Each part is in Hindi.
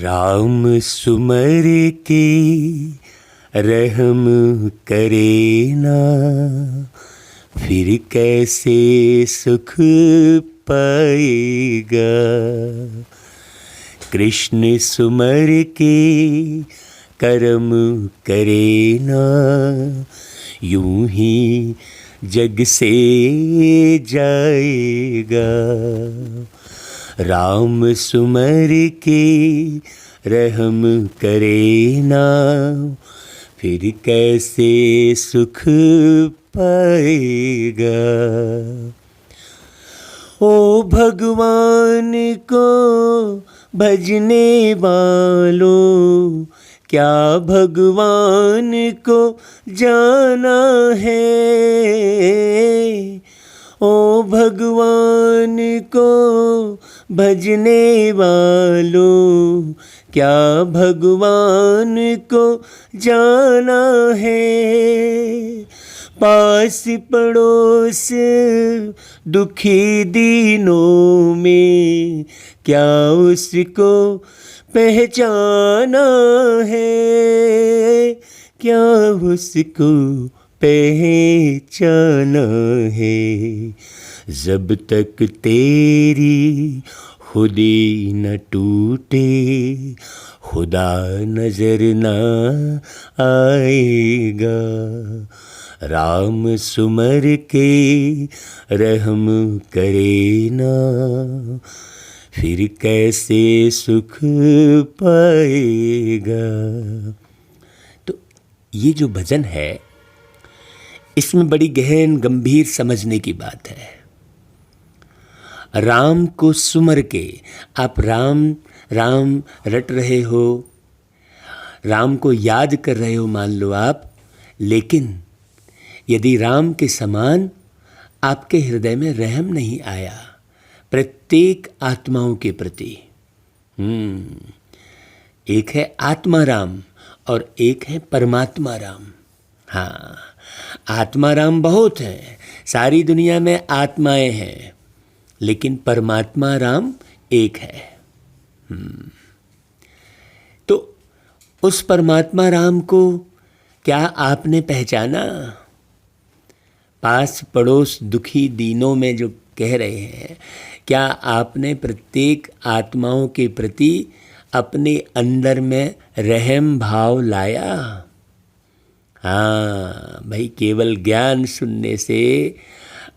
राम सुमर के रहम करे ना, फिर कैसे सुख पाएगा। कृष्ण सुमर के कर्म करे ना, यूं ही जग से जाएगा। राम सुमर के रहम करे ना, फिर कैसे सुख पाएगा। ओ भगवान को भजने वालों, क्या भगवान को जाना है। ओ भगवान को भजने वालों, क्या भगवान को जाना है। पास पड़ोस दुखी दीनों में, क्या उसको पहचाना है। क्या उसको पहचाना है। जब तक तेरी खुदी न टूटे, खुदा नजर न आएगा। राम सुमर के रहम करे ना, फिर कैसे सुख पाएगा। तो ये जो भजन है, इसमें बड़ी गहन गंभीर समझने की बात है। राम को सुमर के, आप राम राम रट रहे हो, राम को याद कर रहे हो मान लो आप, लेकिन यदि राम के समान आपके हृदय में रहम नहीं आया प्रत्येक आत्माओं के प्रति। एक है आत्मा राम और एक है परमात्मा राम। हाँ, आत्मा राम बहुत हैं, सारी दुनिया में आत्माएं हैं, लेकिन परमात्मा राम एक है। तो उस परमात्मा राम को क्या आपने पहचाना? पास पड़ोस दुखी दीनों में जो कह रहे हैं, क्या आपने प्रत्येक आत्माओं के प्रति अपने अंदर में रहम भाव लाया? हाँ भाई, केवल ज्ञान सुनने से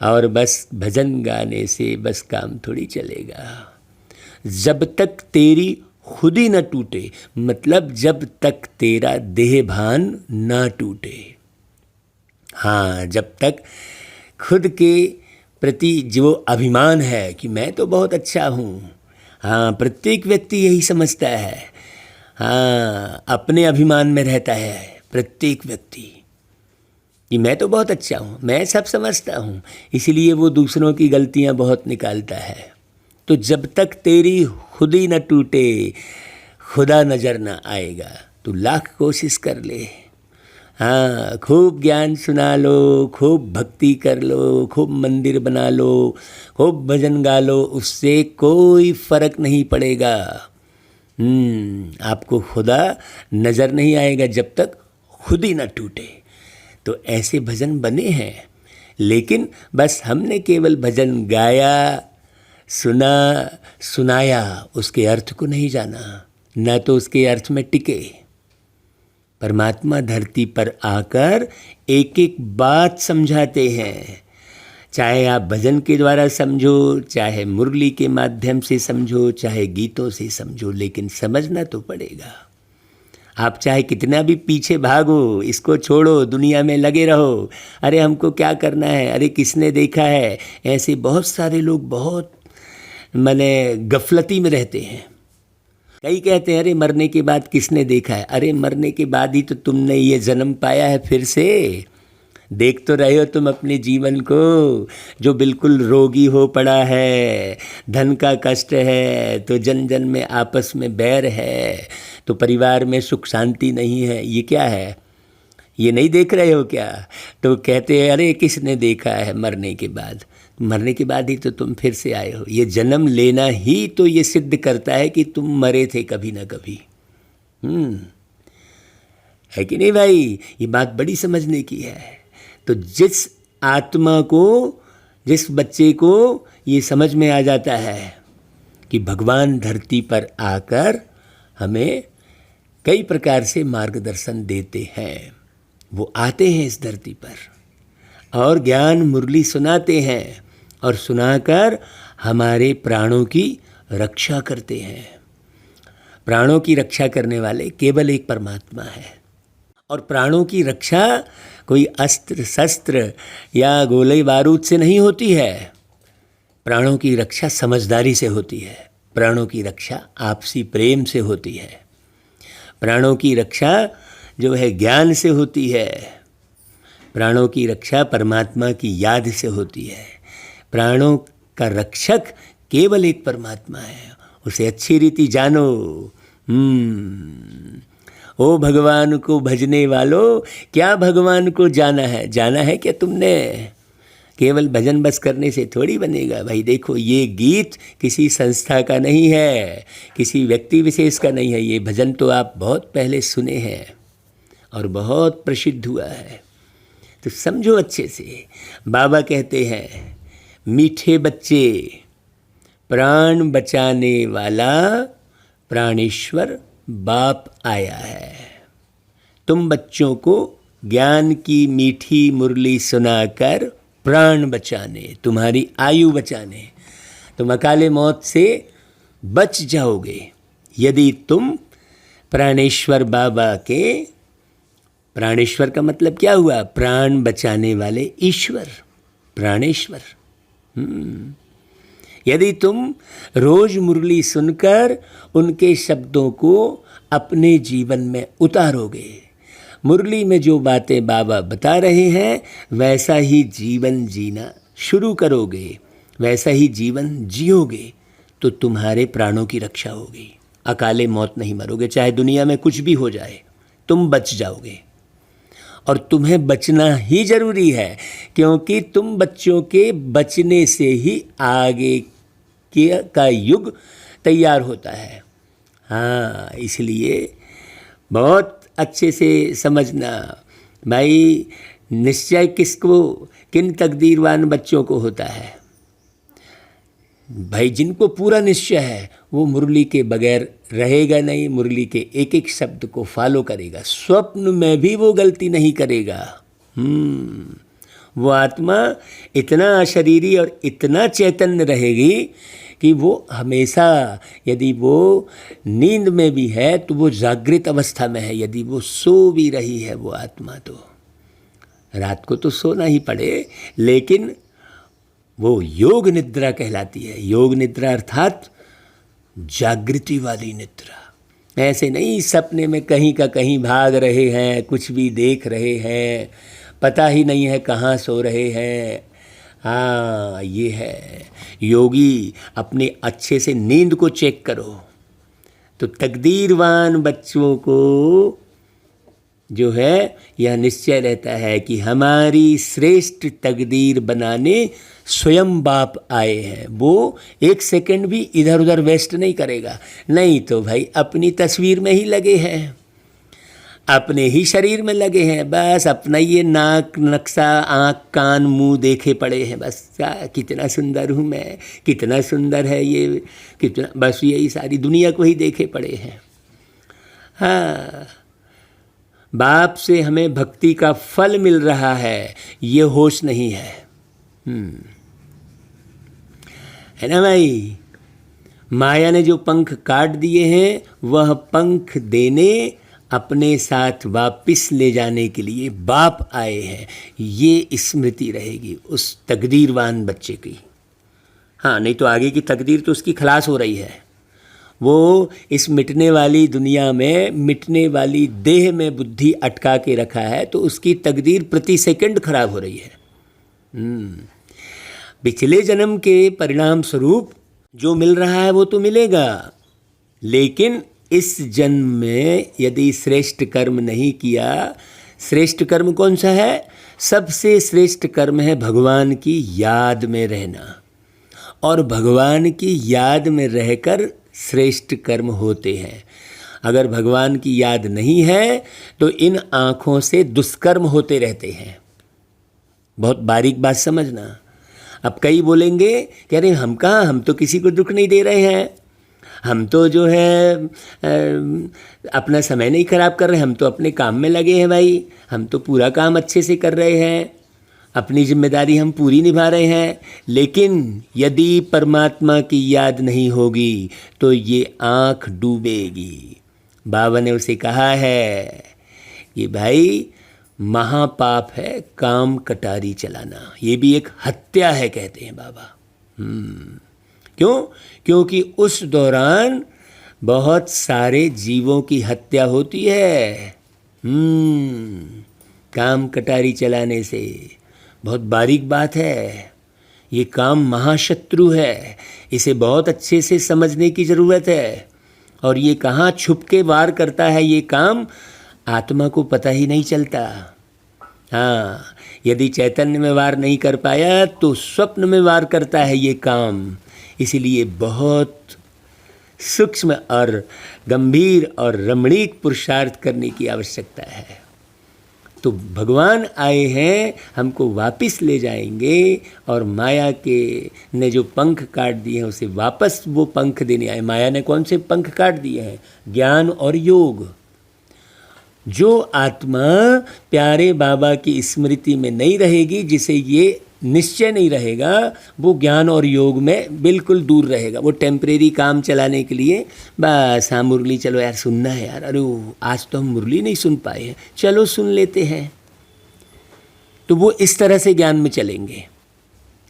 और बस भजन गाने से बस काम थोड़ी चलेगा। जब तक तेरी खुदी न टूटे, मतलब जब तक तेरा देह भान न टूटे। हाँ, जब तक खुद के प्रति जो अभिमान है कि मैं तो बहुत अच्छा हूँ। हाँ, प्रत्येक व्यक्ति यही समझता है। हाँ, अपने अभिमान में रहता है प्रत्येक व्यक्ति कि मैं तो बहुत अच्छा हूँ, मैं सब समझता हूँ, इसीलिए वो दूसरों की गलतियाँ बहुत निकालता है। तो जब तक तेरी खुदी न टूटे, खुदा नज़र न आएगा। तो लाख कोशिश कर ले। हाँ, खूब ज्ञान सुना लो, खूब भक्ति कर लो, खूब मंदिर बना लो, खूब भजन गा लो, उससे कोई फर्क नहीं पड़ेगा। आपको खुदा नज़र नहीं आएगा जब तक खुद ही ना टूटे। तो ऐसे भजन बने हैं, लेकिन बस हमने केवल भजन गाया, सुना, सुनाया, उसके अर्थ को नहीं जाना, न तो उसके अर्थ में टिके। परमात्मा धरती पर आकर एक एक बात समझाते हैं। चाहे आप भजन के द्वारा समझो, चाहे मुरली के माध्यम से समझो, चाहे गीतों से समझो, लेकिन समझना तो पड़ेगा। आप चाहे कितना भी पीछे भागो, इसको छोड़ो, दुनिया में लगे रहो, अरे हमको क्या करना है, अरे किसने देखा है, ऐसे बहुत सारे लोग बहुत गफलती में रहते हैं। कई कहते हैं अरे मरने के बाद किसने देखा है। अरे मरने के बाद ही तो तुमने ये जन्म पाया है, फिर से देख तो रहे हो तुम अपने जीवन को, जो बिल्कुल रोगी हो पड़ा है, धन का कष्ट है, तो जन जन में आपस में बैर है, तो परिवार में सुख शांति नहीं है। ये क्या है? ये नहीं देख रहे हो क्या? तो कहते हैं अरे किसने देखा है मरने के बाद? मरने के बाद ही तो तुम फिर से आए हो। ये जन्म लेना ही तो ये सिद्ध करता है कि तुम मरे थे कभी ना कभी। है कि नहीं भाई? ये बात बड़ी समझने की है। तो जिस आत्मा को, जिस बच्चे को ये समझ में आ जाता है कि भगवान धरती पर आकर हमें कई प्रकार से मार्गदर्शन देते हैं, वो आते हैं इस धरती पर और ज्ञान मुरली सुनाते हैं और सुनाकर हमारे प्राणों की रक्षा करते हैं। प्राणों की रक्षा करने वाले केवल एक परमात्मा है। और प्राणों की रक्षा कोई अस्त्र शस्त्र या गोले बारूद से नहीं होती है। प्राणों की रक्षा समझदारी से होती है। प्राणों की रक्षा आपसी प्रेम से होती है। प्राणों की रक्षा जो है ज्ञान से होती है। प्राणों की रक्षा परमात्मा की याद से होती है। प्राणों का रक्षक केवल एक परमात्मा है, उसे अच्छी रीति जानो। ओ भगवान को भजने वालों, क्या भगवान को जाना है? जाना है क्या तुमने? केवल भजन बस करने से थोड़ी बनेगा भाई। देखो, ये गीत किसी संस्था का नहीं है, किसी व्यक्ति विशेष का नहीं है। ये भजन तो आप बहुत पहले सुने हैं और बहुत प्रसिद्ध हुआ है। तो समझो अच्छे से। बाबा कहते हैं, मीठे बच्चे, प्राण बचाने वाला प्राणेश्वर बाप आया है। तुम बच्चों को ज्ञान की मीठी मुरली सुनाकर प्राण बचाने, तुम्हारी आयु बचाने, तुम अकाले मौत से बच जाओगे यदि तुम प्राणेश्वर बाबा के, प्राणेश्वर का मतलब क्या हुआ? प्राण बचाने वाले ईश्वर, प्राणेश्वर। यदि तुम रोज मुरली सुनकर उनके शब्दों को अपने जीवन में उतारोगे, मुरली में जो बातें बाबा बता रहे हैं वैसा ही जीवन जीना शुरू करोगे, वैसा ही जीवन जियोगे, तो तुम्हारे प्राणों की रक्षा होगी। अकाले मौत नहीं मरोगे, चाहे दुनिया में कुछ भी हो जाए, तुम बच जाओगे। और तुम्हें बचना ही जरूरी है, क्योंकि तुम बच्चों के बचने से ही आगे का युग तैयार होता है। हाँ, इसलिए बहुत अच्छे से समझना भाई। निश्चय किसको, किन तकदीरवान बच्चों को होता है भाई? जिनको पूरा निश्चय है वो मुरली के बगैर रहेगा नहीं, मुरली के एक एक शब्द को फॉलो करेगा, स्वप्न में भी वो गलती नहीं करेगा। वो आत्मा इतना अशरीरी और इतना चैतन्य रहेगी कि वो हमेशा, यदि वो नींद में भी है तो वो जागृत अवस्था में है। यदि वो सो भी रही है वो आत्मा, तो रात को तो सोना ही पड़े, लेकिन वो योग निद्रा कहलाती है। योग निद्रा अर्थात जागृति वाली निद्रा। ऐसे नहीं सपने में कहीं का कहीं भाग रहे हैं, कुछ भी देख रहे हैं, पता ही नहीं है कहाँ सो रहे हैं। हाँ, ये है योगी। अपने अच्छे से नींद को चेक करो। तो तकदीरवान बच्चों को जो है यह निश्चय रहता है कि हमारी श्रेष्ठ तकदीर बनाने स्वयं बाप आए हैं। वो एक सेकंड भी इधर उधर वेस्ट नहीं करेगा। नहीं तो भाई अपनी तस्वीर में ही लगे हैं, अपने ही शरीर में लगे हैं, बस अपना ये नाक नक्शा, आँख कान मुंह देखे पड़े हैं। बस कितना सुंदर हूँ मैं, कितना सुंदर है ये, कितना, बस यही सारी दुनिया को ही देखे पड़े हैं। हाँ, बाप से हमें भक्ति का फल मिल रहा है, ये होश नहीं है। है ना भाई? माया ने जो पंख काट दिए हैं, वह पंख देने, अपने साथ वापस ले जाने के लिए बाप आए हैं। ये स्मृति रहेगी उस तकदीरवान बच्चे की। हाँ, नहीं तो आगे की तकदीर तो उसकी खलास हो रही है। वो इस मिटने वाली दुनिया में, मिटने वाली देह में बुद्धि अटका के रखा है, तो उसकी तकदीर प्रति सेकंड खराब हो रही है। पिछले जन्म के परिणाम स्वरूप जो मिल रहा है वो तो मिलेगा, लेकिन इस जन्म में यदि श्रेष्ठ कर्म नहीं किया श्रेष्ठ कर्म कौन सा है? सबसे श्रेष्ठ कर्म है भगवान की याद में रहना, और भगवान की याद में रहकर श्रेष्ठ कर्म होते हैं। अगर भगवान की याद नहीं है तो इन आँखों से दुष्कर्म होते रहते हैं। बहुत बारीक बात समझना। अब कई बोलेंगे कह रहे हम कहाँ, हम तो किसी को दुख नहीं दे रहे हैं, हम तो जो है अपना समय नहीं खराब कर रहे, हम तो अपने काम में लगे हैं भाई, हम तो पूरा काम अच्छे से कर रहे हैं, अपनी जिम्मेदारी हम पूरी निभा रहे हैं। लेकिन यदि परमात्मा की याद नहीं होगी तो ये आँख डूबेगी। बाबा ने उसे कहा है कि भाई महापाप है काम कटारी चलाना, ये भी एक हत्या है कहते हैं बाबा। क्यों? क्योंकि उस दौरान बहुत सारे जीवों की हत्या होती है। काम कटारी चलाने से। बहुत बारीक बात है, ये काम महाशत्रु है, इसे बहुत अच्छे से समझने की ज़रूरत है। और ये कहाँ छुप के वार करता है ये काम, आत्मा को पता ही नहीं चलता। हाँ, यदि चैतन्य में वार नहीं कर पाया तो स्वप्न में वार करता है ये काम। इसलिए बहुत सूक्ष्म और गंभीर और रमणीक पुरुषार्थ करने की आवश्यकता है। तो भगवान आए हैं, हमको वापस ले जाएंगे, और माया के ने जो पंख काट दिए हैं उसे वापस वो पंख देने आए। माया ने कौन से पंख काट दिए हैं? ज्ञान और योग। जो आत्मा प्यारे बाबा की स्मृति में नहीं रहेगी, जिसे ये निश्चय नहीं रहेगा, वो ज्ञान और योग में बिल्कुल दूर रहेगा। वो टेम्परेरी काम चलाने के लिए बस, हाँ मुरली चलो यार सुनना है यार, अरे आज तो हम मुरली नहीं सुन पाए हैं, चलो सुन लेते हैं। तो वो इस तरह से ज्ञान में चलेंगे।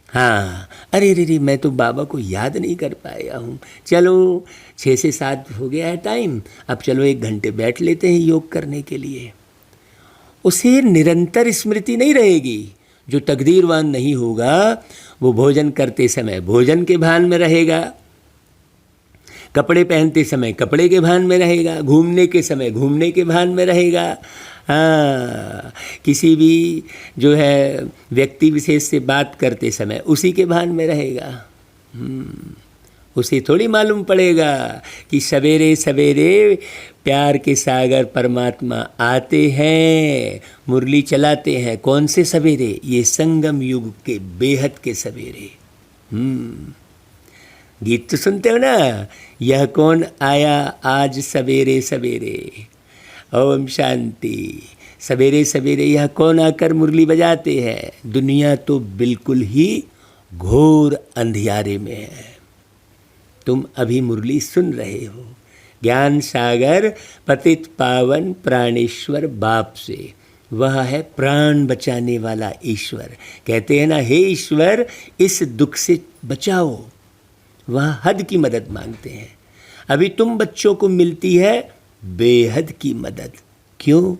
हाँ, अरे रे मैं तो बाबा को याद नहीं कर पाया हूँ, चलो 6 से 7 हो गया है टाइम, अब चलो 1 घंटे बैठ लेते हैं योग करने के लिए। उसे निरंतर स्मृति नहीं रहेगी। जो तकदीरवान नहीं होगा वो भोजन करते समय भोजन के भान में रहेगा, कपड़े पहनते समय कपड़े के भान में रहेगा, घूमने के समय घूमने के भान में रहेगा। हाँ, किसी भी जो है व्यक्ति विशेष से बात करते समय उसी के भान में रहेगा। उसे थोड़ी मालूम पड़ेगा कि सवेरे सवेरे प्यार के सागर परमात्मा आते हैं, मुरली चलाते हैं। कौन से सवेरे? ये संगम युग के बेहद के सवेरे। गीत तो सुनते हो ना, यह कौन आया आज सवेरे सवेरे, ओम शांति। सवेरे सवेरे यह कौन आकर मुरली बजाते हैं? दुनिया तो बिल्कुल ही घोर अंधियारे में है, तुम अभी मुरली सुन रहे हो। ज्ञान सागर पतित पावन प्राणेश्वर बाप से, वह है प्राण बचाने वाला ईश्वर। कहते हैं ना, हे ईश्वर इस दुख से बचाओ। वह हद की मदद मांगते हैं। अभी तुम बच्चों को मिलती है बेहद की मदद। क्यों?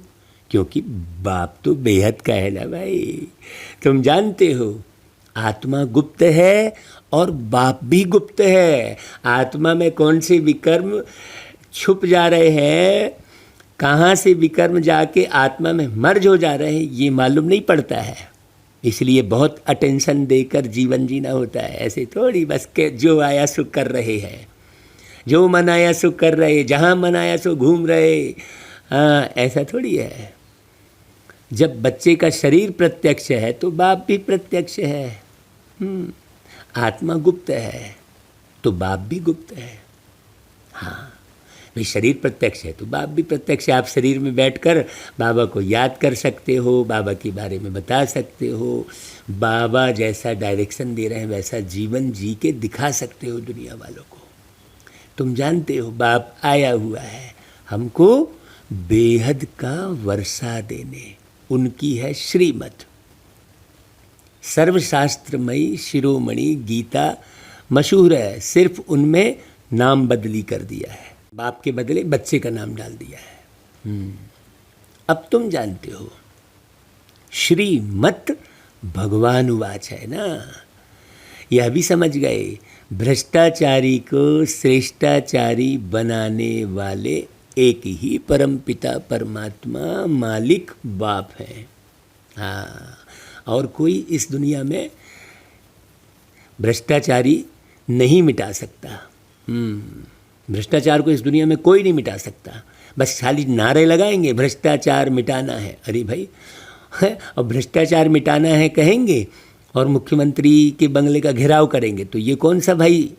क्योंकि बाप तो बेहद का है ना भाई। तुम जानते हो आत्मा गुप्त है और बाप भी गुप्त है। आत्मा में कौन से विकर्म छुप जा रहे हैं, कहाँ से विकर्म जाके आत्मा में मर्ज हो जा रहे हैं, ये मालूम नहीं पड़ता है। इसलिए बहुत अटेंशन देकर जीवन जीना होता है। ऐसे थोड़ी बस के जो आया सो कर रहे हैं, जो मन आया सो कर रहे, जहाँ मन आया सो घूम रहे। हाँ, ऐसा थोड़ी है। जब बच्चे का शरीर प्रत्यक्ष है तो बाप भी प्रत्यक्ष है। आत्मा गुप्त है तो बाप भी गुप्त है। हाँ भाई, शरीर प्रत्यक्ष है तो बाप भी प्रत्यक्ष है। आप शरीर में बैठकर बाबा को याद कर सकते हो, बाबा के बारे में बता सकते हो, बाबा जैसा डायरेक्शन दे रहे हैं वैसा जीवन जी के दिखा सकते हो दुनिया वालों को। तुम जानते हो बाप आया हुआ है हमको बेहद का वर्षा देने। उनकी है श्रीमत। सर्वशास्त्रमयी शिरोमणि गीता मशहूर है, सिर्फ उनमें नाम बदली कर दिया है। बाप के बदले बच्चे का नाम डाल दिया है। अब तुम जानते हो श्रीमत भगवानुवाच है ना। यह भी समझ गए, भ्रष्टाचारी को श्रेष्ठाचारी बनाने वाले एक ही परम पिता परमात्मा मालिक बाप है। हाँ, और कोई इस दुनिया में भ्रष्टाचारी नहीं मिटा सकता। भ्रष्टाचार को इस दुनिया में कोई नहीं मिटा सकता। बस खाली नारे लगाएंगे भ्रष्टाचार मिटाना है, अरे भाई है, और भ्रष्टाचार मिटाना है कहेंगे और मुख्यमंत्री के बंगले का घेराव करेंगे, तो ये कौन सा भाई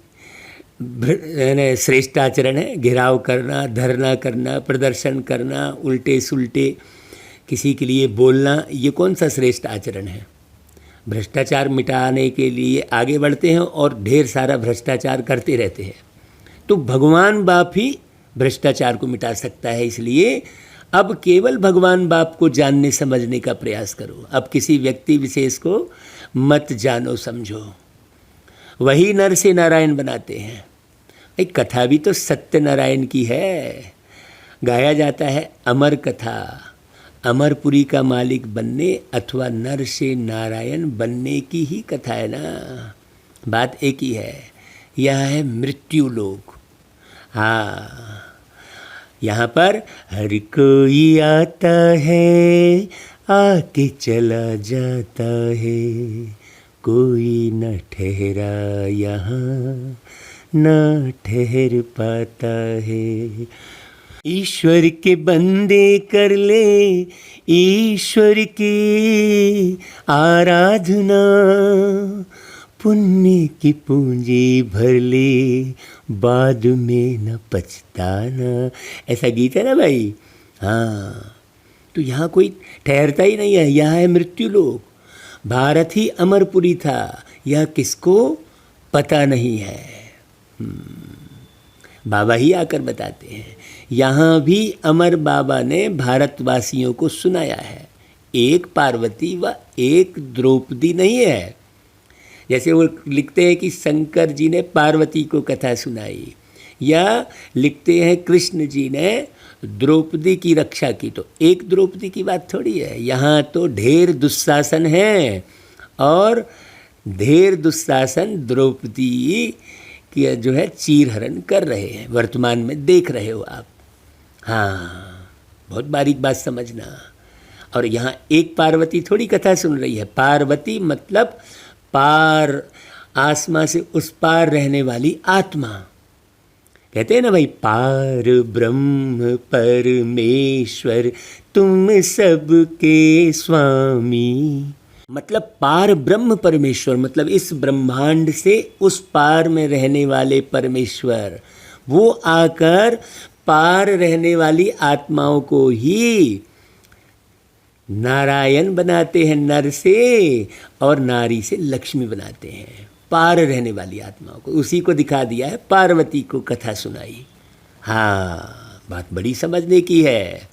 श्रेष्ठ आचरण है? घेराव करना, धरना करना, प्रदर्शन करना, उल्टे सुल्टे किसी के लिए बोलना, ये कौन सा श्रेष्ठ आचरण है? भ्रष्टाचार मिटाने के लिए आगे बढ़ते हैं और ढेर सारा भ्रष्टाचार करते रहते हैं। तो भगवान बाप ही भ्रष्टाचार को मिटा सकता है। इसलिए अब केवल भगवान बाप को जानने समझने का प्रयास करो। अब किसी व्यक्ति विशेष को मत जानो समझो। वही नर से नारायण बनाते हैं। एक कथा भी तो सत्यनारायण की है, गाया जाता है अमर कथा। अमरपुरी का मालिक बनने अथवा नर से नारायण बनने की ही कथा है ना। बात एक ही है, यह है मृत्यु लोक। हाँ, यहाँ पर हर कोई आता है, आके चला जाता है, कोई न ठहरा यहाँ न ठहर पाता है। ईश्वर के बंदे कर ले ईश्वर की आराधना, पुण्य की पूंजी भर ले, बाद में न पछताना। ऐसा गीत है ना भाई। हाँ, तो यहाँ कोई ठहरता ही नहीं है, यहाँ है मृत्यु लोक। भारत ही अमरपुरी था, यह किसको पता नहीं है। बाबा ही आकर बताते हैं। यहाँ भी अमर बाबा ने भारतवासियों को सुनाया है, एक पार्वती व एक द्रौपदी नहीं है। जैसे वो लिखते हैं कि शंकर जी ने पार्वती को कथा सुनाई, या लिखते हैं कृष्ण जी ने द्रौपदी की रक्षा की, तो एक द्रौपदी की बात थोड़ी है। यहाँ तो ढेर दुशासन है और ढेर दुशासन द्रौपदी की जो है चीरहरण कर रहे हैं, वर्तमान में देख रहे हो आप। हाँ, बहुत बारीक बात समझना। और यहाँ एक पार्वती थोड़ी कथा सुन रही है। पार्वती मतलब पार, आसमां से उस पार रहने वाली आत्मा। कहते हैं ना भाई, पार ब्रह्म परमेश्वर तुम सबके स्वामी। मतलब पार ब्रह्म परमेश्वर, मतलब इस ब्रह्मांड से उस पार में रहने वाले परमेश्वर, वो आकर पार रहने वाली आत्माओं को ही नारायण बनाते हैं नर से, और नारी से लक्ष्मी बनाते हैं। पार रहने वाली आत्माओं को, उसी को दिखा दिया है, पार्वती को कथा सुनाई। हाँ, बात बड़ी समझने की है।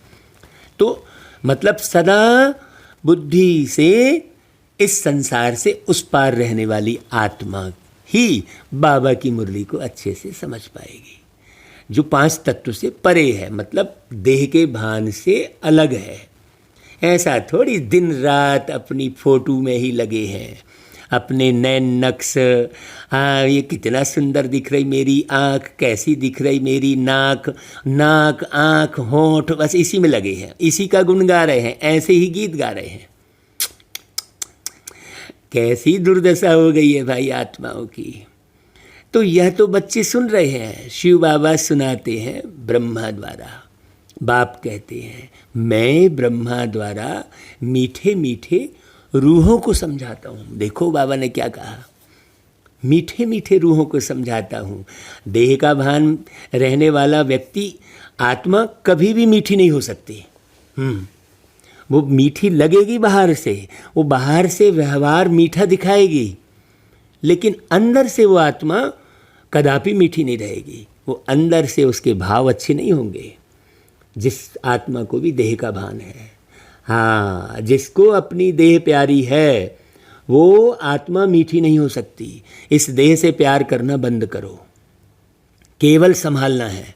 तो मतलब सदा बुद्धि से इस संसार से उस पार रहने वाली आत्मा ही बाबा की मुरली को अच्छे से समझ पाएगी, जो 5 तत्व से परे है, मतलब देह के भान से अलग है। ऐसा थोड़ी दिन रात अपनी फोटो में ही लगे हैं, अपने नैन नक्श, हाँ ये कितना सुंदर दिख रही मेरी आँख, कैसी दिख रही मेरी नाक, नाक आँख होंठ, बस इसी में लगे हैं, इसी का गुण गा रहे हैं, ऐसे ही गीत गा रहे हैं। कैसी दुर्दशा हो गई है भाई आत्माओं की। तो यह तो बच्चे सुन रहे हैं, शिव बाबा सुनाते हैं ब्रह्मा द्वारा। बाप कहते हैं मैं ब्रह्मा द्वारा मीठे मीठे रूहों को समझाता हूँ। देखो बाबा ने क्या कहा, मीठे मीठे रूहों को समझाता हूँ। देह का भान रहने वाला व्यक्ति, आत्मा कभी भी मीठी नहीं हो सकती। वो मीठी लगेगी बाहर से, वो बाहर से व्यवहार मीठा दिखाएगी, लेकिन अंदर से वो आत्मा कदापि मीठी नहीं रहेगी। वो अंदर से उसके भाव अच्छे नहीं होंगे। जिस आत्मा को भी देह का भान है, हाँ, जिसको अपनी देह प्यारी है, वो आत्मा मीठी नहीं हो सकती। इस देह से प्यार करना बंद करो, केवल संभालना है।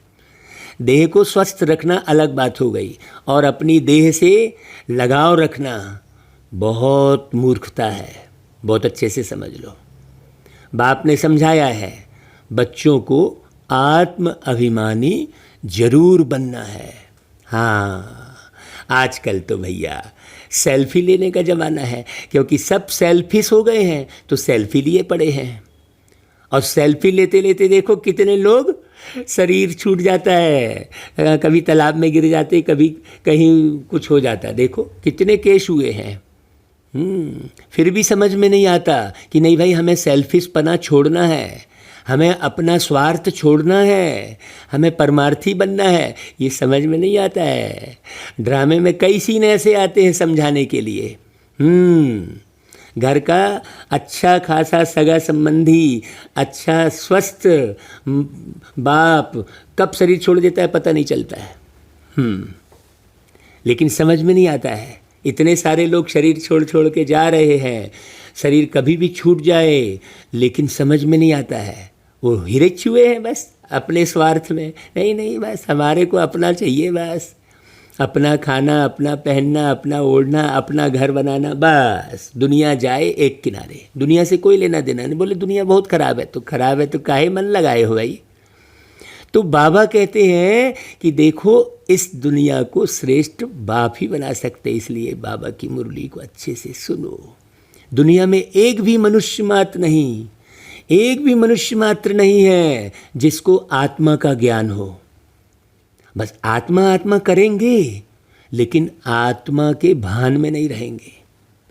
देह को स्वस्थ रखना अलग बात हो गई, और अपनी देह से लगाव रखना बहुत मूर्खता है। बहुत अच्छे से समझ लो, बाप ने समझाया है बच्चों को आत्म अभिमानी जरूर बनना है। हाँ, आजकल तो भैया सेल्फी लेने का ज़माना है, क्योंकि सब सेल्फिश हो गए हैं तो सेल्फी लिए पड़े हैं। और सेल्फी लेते लेते देखो कितने लोग शरीर छूट जाता है, कभी तालाब में गिर जाते, कभी कहीं कुछ हो जाता, देखो कितने केस हुए हैं। फिर भी समझ में नहीं आता कि नहीं भाई, हमें सेल्फिशपना छोड़ना है, हमें अपना स्वार्थ छोड़ना है, हमें परमार्थी बनना है। ये समझ में नहीं आता है। ड्रामे में कई सीन ऐसे आते हैं समझाने के लिए। घर का अच्छा खासा सगा संबंधी, अच्छा स्वस्थ बाप कब शरीर छोड़ देता है पता नहीं चलता है। लेकिन समझ में नहीं आता है, इतने सारे लोग शरीर छोड़ छोड़ के जा रहे हैं, शरीर कभी भी छूट जाए, लेकिन समझ में नहीं आता है। वो हिरच हुए हैं बस अपने स्वार्थ में। नहीं, बस हमारे को अपना चाहिए, बस अपना खाना, अपना पहनना, अपना ओढ़ना, अपना घर बनाना, बस दुनिया जाए एक किनारे, दुनिया से कोई लेना देना नहीं। बोले दुनिया बहुत खराब है, तो खराब है तो काहे मन लगाए हो भाई। तो बाबा कहते हैं कि देखो इस दुनिया को श्रेष्ठ बाप ही बना सकते, इसलिए बाबा की मुरली को अच्छे से सुनो। दुनिया में एक भी मनुष्य मात्र नहीं, एक भी मनुष्य मात्र नहीं है जिसको आत्मा का ज्ञान हो। बस आत्मा आत्मा करेंगे, लेकिन आत्मा के भान में नहीं रहेंगे,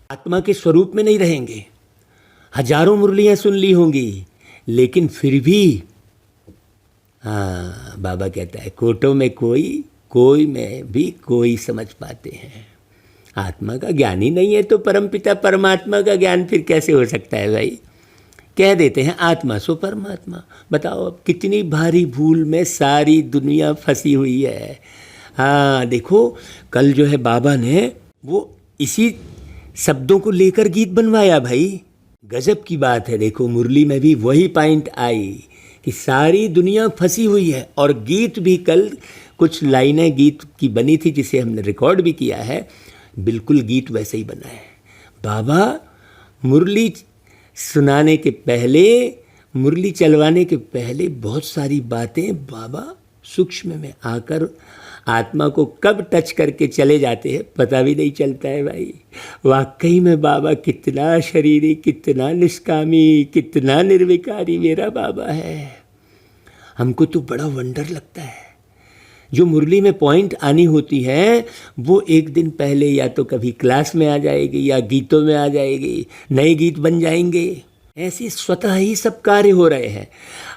आत्मा के स्वरूप में नहीं रहेंगे। हजारों मुरलियां सुन ली होंगी, लेकिन फिर भी बाबा कहता है कोटों में कोई में भी कोई समझ पाते हैं। आत्मा का ज्ञान ही नहीं है तो परमपिता परमात्मा का ज्ञान फिर कैसे हो सकता है भाई। कह देते हैं आत्मा सो परमात्मा। बताओ अब कितनी भारी भूल में सारी दुनिया फंसी हुई है। हाँ देखो, कल जो है बाबा ने वो इसी शब्दों को लेकर गीत बनवाया भाई, गजब की बात है। देखो मुरली में भी वही पॉइंट आई कि सारी दुनिया फंसी हुई है, और गीत भी कल कुछ लाइनें गीत की बनी थी जिसे हमने रिकॉर्ड भी किया है, बिल्कुल गीत वैसे ही बना है। बाबा मुरली सुनाने के पहले, मुरली चलवाने के पहले बहुत सारी बातें बाबा सूक्ष्म में आकर आत्मा को कब टच करके चले जाते हैं पता भी नहीं चलता है भाई। वाकई में बाबा कितना शरीरी, कितना निष्कामी, कितना निर्विकारी मेरा बाबा है। हमको तो बड़ा वंडर लगता है। जो मुरली में पॉइंट आनी होती है वो एक दिन पहले या तो कभी क्लास में आ जाएगी या गीतों में आ जाएगी, नए गीत बन जाएंगे। ऐसे स्वतः ही सब कार्य हो रहे हैं।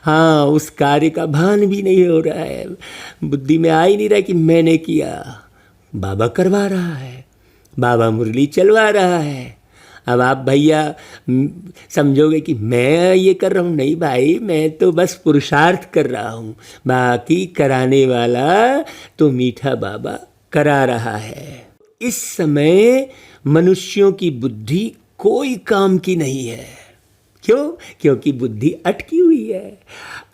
हाँ, उस कार्य का भान भी नहीं हो रहा है, बुद्धि में आ ही नहीं रहा कि मैंने किया। बाबा करवा रहा है, बाबा मुरली चलवा रहा है। अब आप भैया समझोगे कि मैं ये कर रहा हूँ, नहीं भाई, मैं तो बस पुरुषार्थ कर रहा हूँ, बाकी कराने वाला तो मीठा बाबा करा रहा है। इस समय मनुष्यों की बुद्धि कोई काम की नहीं है। क्यों? क्योंकि बुद्धि अटकी हुई है,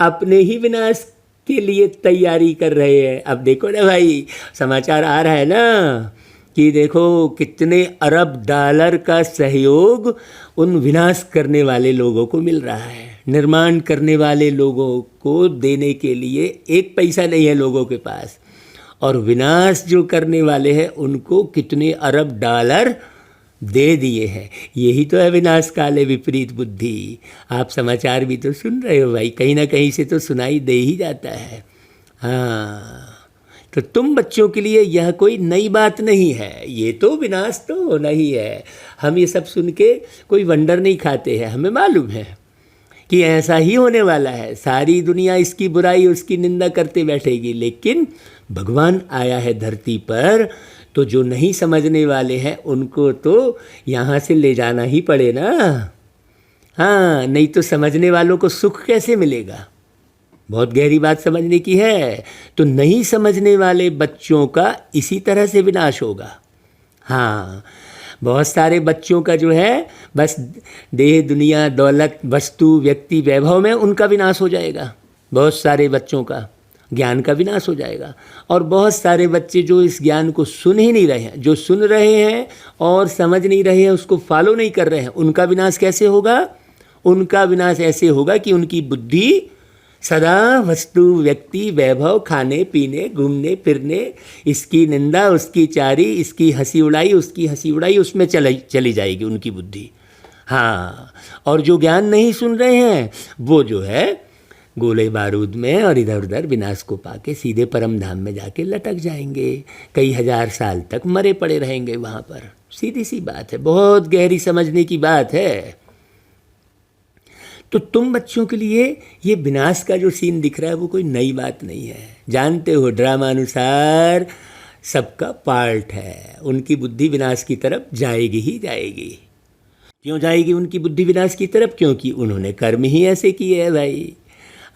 अपने ही विनाश के लिए तैयारी कर रहे हैं। अब देखो ना भाई, समाचार आ रहा है ना कि देखो कितने अरब डॉलर का सहयोग उन विनाश करने वाले लोगों को मिल रहा है। निर्माण करने वाले लोगों को देने के लिए एक पैसा नहीं है लोगों के पास, और विनाश जो करने वाले हैं उनको कितने अरब डॉलर दे दिए हैं। यही तो है विनाश काले विपरीत बुद्धि। आप समाचार भी तो सुन रहे हो भाई, कहीं ना कहीं से तो सुनाई दे ही जाता है। हाँ, तो तुम बच्चों के लिए यह कोई नई बात नहीं है, ये तो विनाश तो होना ही है। हम ये सब सुन के कोई वंडर नहीं खाते हैं, हमें मालूम है कि ऐसा ही होने वाला है। सारी दुनिया इसकी बुराई, उसकी निंदा करते बैठेगी, लेकिन भगवान आया है धरती पर, तो जो नहीं समझने वाले हैं उनको तो यहाँ से ले जाना ही पड़े ना। हाँ, नहीं तो समझने वालों को सुख कैसे मिलेगा। बहुत गहरी बात समझने की है। तो नहीं समझने वाले बच्चों का इसी तरह से विनाश होगा। हाँ, बहुत सारे बच्चों का जो है बस देह, दुनिया, दौलत, वस्तु, व्यक्ति, वैभव में उनका विनाश हो जाएगा। बहुत सारे बच्चों का ज्ञान का विनाश हो जाएगा। और बहुत सारे बच्चे जो इस ज्ञान को सुन ही नहीं रहे हैं, जो सुन रहे हैं और समझ नहीं रहे हैं, उसको फॉलो नहीं कर रहे हैं, उनका विनाश कैसे होगा? उनका विनाश ऐसे होगा कि उनकी बुद्धि सदा वस्तु व्यक्ति वैभव, खाने पीने घूमने फिरने, इसकी निंदा उसकी चारी, इसकी हंसी उड़ाई उसकी हंसी उड़ाई, उसमें चली जाएगी उनकी बुद्धि। हाँ, और जो ज्ञान नहीं सुन रहे हैं वो जो है गोले बारूद में और इधर उधर विनाश को पाके सीधे परम धाम में जाके लटक जाएंगे, कई हजार साल तक मरे पड़े रहेंगे वहाँ पर। सीधी सी बात है, बहुत गहरी समझने की बात है। तो तुम बच्चों के लिए ये विनाश का जो सीन दिख रहा है वो कोई नई बात नहीं है। जानते हो ड्रामा अनुसार सबका पार्ट है, उनकी बुद्धि विनाश की तरफ जाएगी ही जाएगी। क्यों जाएगी उनकी बुद्धि विनाश की तरफ? क्योंकि उन्होंने कर्म ही ऐसे किए हैं भाई।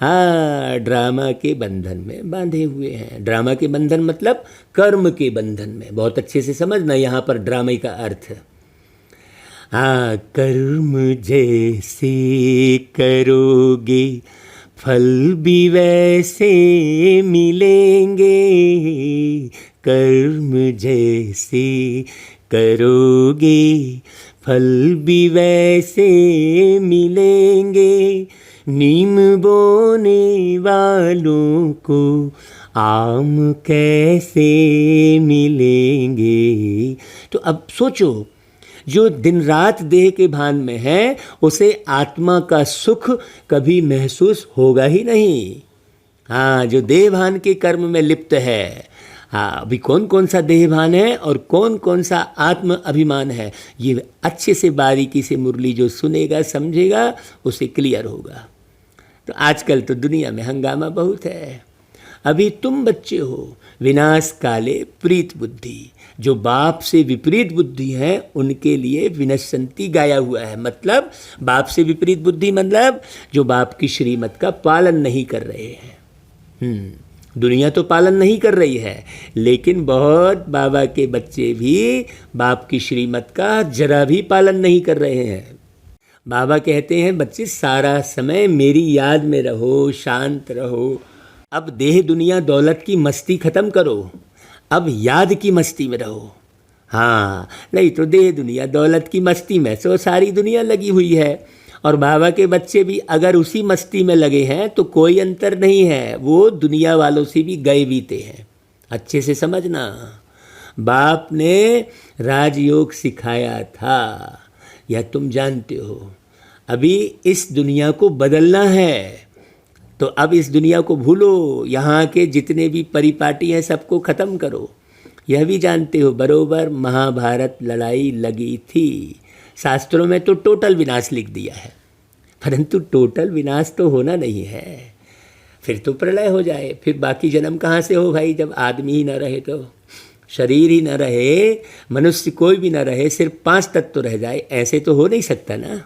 हाँ, ड्रामा के बंधन में बांधे हुए हैं। ड्रामा के बंधन मतलब कर्म के बंधन में। बहुत अच्छे से समझना यहाँ पर ड्रामे का अर्थ। हाँ, कर्म जैसे करोगे फल भी वैसे मिलेंगे, कर्म जैसे करोगे फल भी वैसे मिलेंगे, नीम बोने वालों को आम कैसे मिलेंगे। तो अब सोचो, जो दिन रात देह के भान में है उसे आत्मा का सुख कभी महसूस होगा ही नहीं। हाँ, जो देह भान के कर्म में लिप्त है, हाँ, अभी कौन कौन सा देह भान है और कौन कौन सा आत्म अभिमान है, ये अच्छे से बारीकी से मुरली जो सुनेगा समझेगा उसे क्लियर होगा। तो आजकल तो दुनिया में हंगामा बहुत है। अभी तुम बच्चे हो, विनाश काले प्रीत बुद्धि, जो बाप से विपरीत बुद्धि है उनके लिए विनश्यंती गाया हुआ है। मतलब बाप से विपरीत बुद्धि मतलब जो बाप की श्रीमत का पालन नहीं कर रहे हैं। दुनिया तो पालन नहीं कर रही है, लेकिन बहुत बाबा के बच्चे भी बाप की श्रीमत का जरा भी पालन नहीं कर रहे हैं। बाबा कहते हैं बच्चे सारा समय मेरी याद में रहो, शांत रहो। अब देह दुनिया दौलत की मस्ती ख़त्म करो, अब याद की मस्ती में रहो। हाँ, नहीं तो देह दुनिया दौलत की मस्ती में तो सारी दुनिया लगी हुई है, और बाबा के बच्चे भी अगर उसी मस्ती में लगे हैं तो कोई अंतर नहीं है, वो दुनिया वालों से भी गए बीते हैं। अच्छे से समझना, बाप ने राजयोग सिखाया था, यह तुम जानते हो। अभी इस दुनिया को बदलना है, तो अब इस दुनिया को भूलो, यहाँ के जितने भी परिपाटी हैं सबको ख़त्म करो। यह भी जानते हो बरोबर महाभारत लड़ाई लगी थी, शास्त्रों में तो टोटल विनाश लिख दिया है, परंतु टोटल विनाश तो होना नहीं है। फिर तो प्रलय हो जाए, फिर बाकी जन्म कहाँ से हो भाई? जब आदमी ही ना रहे, तो शरीर ही ना रहे, मनुष्य कोई भी ना रहे, सिर्फ 5 तत्व रह जाए, ऐसे तो हो नहीं सकता ना।